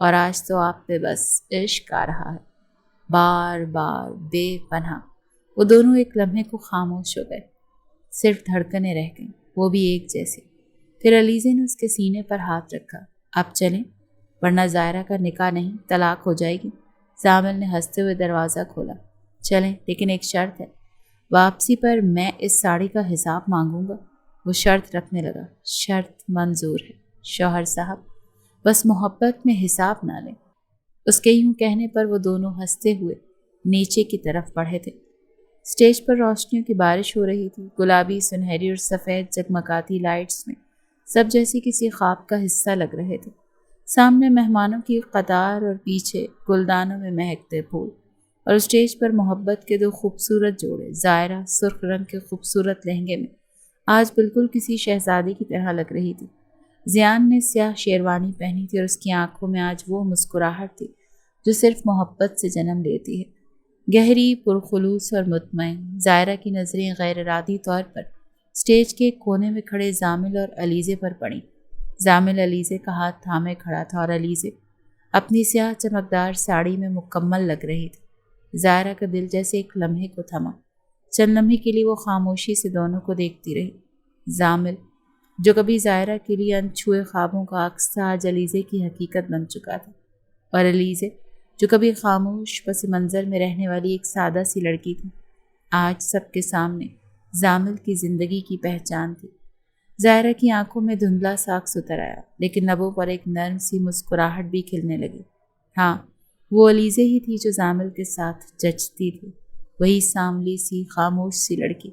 اور آج تو آپ پہ بس عشق آ رہا ہے، بار بار بے پناہ۔ وہ دونوں ایک لمحے کو خاموش ہو گئے، صرف دھڑکنیں رہ گئیں، وہ بھی ایک جیسے۔ پھر علیزے نے اس کے سینے پر ہاتھ رکھا۔ اب چلیں ورنہ ظاہرہ کا نکاح نہیں، طلاق ہو جائے گی۔ زامل نے ہنستے ہوئے دروازہ کھولا۔ چلیں، لیکن ایک شرط ہے، واپسی پر میں اس ساڑی کا حساب مانگوں گا۔ وہ شرط رکھنے لگا۔ شرط منظور ہے شوہر صاحب، بس محبت میں حساب نہ لیں۔ اس کے یوں کہنے پر وہ دونوں ہنستے ہوئے نیچے کی طرف بڑھے تھے۔ اسٹیج پر روشنیوں کی بارش ہو رہی تھی، گلابی، سنہری اور سفید جگمگاتی لائٹس میں سب جیسے کسی خواب کا حصہ لگ رہے تھے۔ سامنے مہمانوں کی قطار اور پیچھے گلدانوں میں مہکتے پھول، اور اسٹیج پر محبت کے دو خوبصورت جوڑے۔ زائرہ سرخ رنگ کے خوبصورت لہنگے میں آج بالکل کسی شہزادی کی طرح لگ رہی تھی۔ زیان نے سیاہ شیروانی پہنی تھی اور اس کی آنکھوں میں آج وہ مسکراہٹ تھی جو صرف محبت سے جنم لیتی ہے، گہری، پرخلوص اور مطمئن۔ زائرہ کی نظریں غیر ارادی طور پر اسٹیج کے ایک کونے میں کھڑے زامل اور علیزے پر پڑیں۔ زامل علیزے کا ہاتھ تھامے کھڑا تھا اور علیزے اپنی سیاہ چمکدار ساڑی میں مکمل لگ رہی تھی۔ زائرہ کا دل جیسے ایک لمحے کو تھما۔ چند لمحے کے لیے وہ خاموشی سے دونوں کو دیکھتی رہی۔ زامل جو کبھی زائرہ کے لیے انچھوئے خوابوں کا عکس تھا، آج علیزے کی حقیقت بن چکا تھا، اور علیزے جو کبھی خاموش پس منظر میں رہنے والی ایک سادہ سی لڑکی تھی، آج سب کے سامنے زامل کی زندگی کی پہچان تھی۔ زائرہ کی آنکھوں میں دھندلا ساکس اتر آیا، لیکن لبوں پر ایک نرم سی مسکراہٹ بھی کھلنے لگی۔ ہاں، وہ علیزے ہی تھی جو زامل کے ساتھ جچتی تھی، وہی سانولی سی خاموش سی لڑکی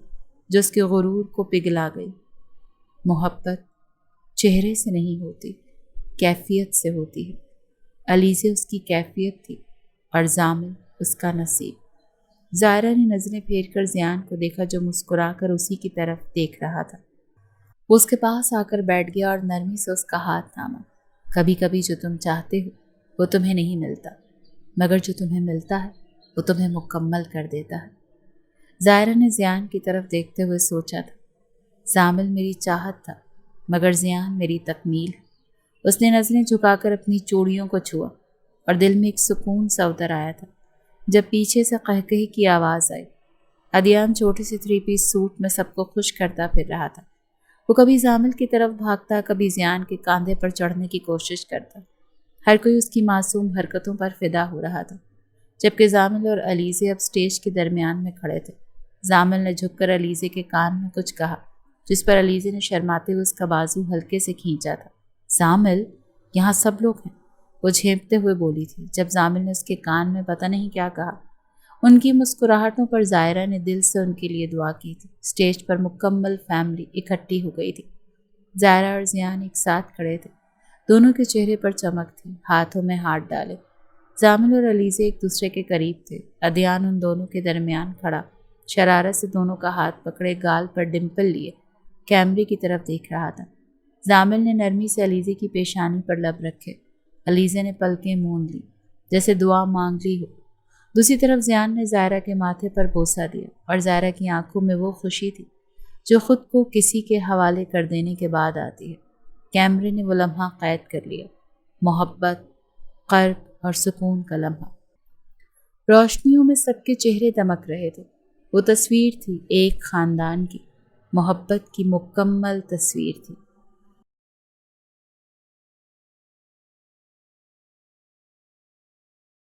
جو اس کے غرور کو پگھلا گئی۔ محبت چہرے سے نہیں ہوتی، کیفیت سے ہوتی ہے۔ علیزے اس کی کیفیت تھی اور زامل اس کا نصیب۔ زائرہ نے نظریں پھیر کر زیان کو دیکھا جو مسکرا کر اسی کی طرف دیکھ رہا تھا۔ وہ اس کے پاس آ کر بیٹھ گیا اور نرمی سے اس کا ہاتھ تھاما۔ کبھی کبھی جو تم چاہتے ہو وہ تمہیں نہیں ملتا، مگر جو تمہیں ملتا ہے وہ تمہیں مکمل کر دیتا ہے۔ زائرہ نے زیان کی طرف دیکھتے ہوئے سوچا تھا، زامل میری چاہت تھا مگر زیان میری تکمیل ہے۔ اس نے نظریں جھکا کر اپنی چوڑیوں کو چھوا اور دل میں ایک سکون سا اتر آیا تھا جب پیچھے سے قہقہے کی آواز آئی۔ ادیان چھوٹے سے 3 پیس سوٹ میں سب کو خوش کرتا پھر رہا تھا۔ وہ کبھی زامل کی طرف بھاگتا، کبھی زیان کے کاندھے پر چڑھنے کی کوشش کرتا۔ ہر کوئی اس کی معصوم حرکتوں پر فدا ہو رہا تھا، جبکہ زامل اور علیزے اب اسٹیج کے درمیان میں کھڑے تھے۔ زامل نے جھک کر علیزے کے کان میں کچھ کہا، جس پر علیزے نے شرماتے ہوئے اس کا بازو ہلکے سے کھینچا تھا۔ زامل، یہاں سب لوگ ہیں، وہ جھینپتے ہوئے بولی تھی جب زامل نے اس کے کان میں پتہ نہیں کیا کہا۔ ان کی مسکراہٹوں پر زائرہ نے دل سے ان کے لیے دعا کی تھی۔ اسٹیج پر مکمل فیملی اکٹھی ہو گئی تھی۔ زائرہ اور زیان ایک ساتھ کھڑے تھے، دونوں کے چہرے پر چمک تھی، ہاتھوں میں ہاتھ ڈالے۔ زامل اور علیزے ایک دوسرے کے قریب تھے۔ ادیان ان دونوں کے درمیان کھڑا، شرارت سے دونوں کا ہاتھ پکڑے، گال پر ڈمپل لیے کیمرے کی طرف دیکھ رہا تھا۔ زامل نے نرمی سے علیزے کی پیشانی پر لب رکھے۔ علیزے نے پلکیں موند لی جیسے دعا مانگ لی ہو۔ دوسری طرف زیان نے زائرہ کے ماتھے پر بوسہ دیا، اور زائرہ کی آنکھوں میں وہ خوشی تھی جو خود کو کسی کے حوالے کر دینے کے بعد آتی ہے۔ کیمرے نے وہ لمحہ قید کر لیا، محبت، قرب اور سکون کا لمحہ۔ روشنیوں میں سب کے چہرے دمک رہے تھے۔ وہ تصویر تھی ایک خاندان کی، محبت کی مکمل تصویر تھی۔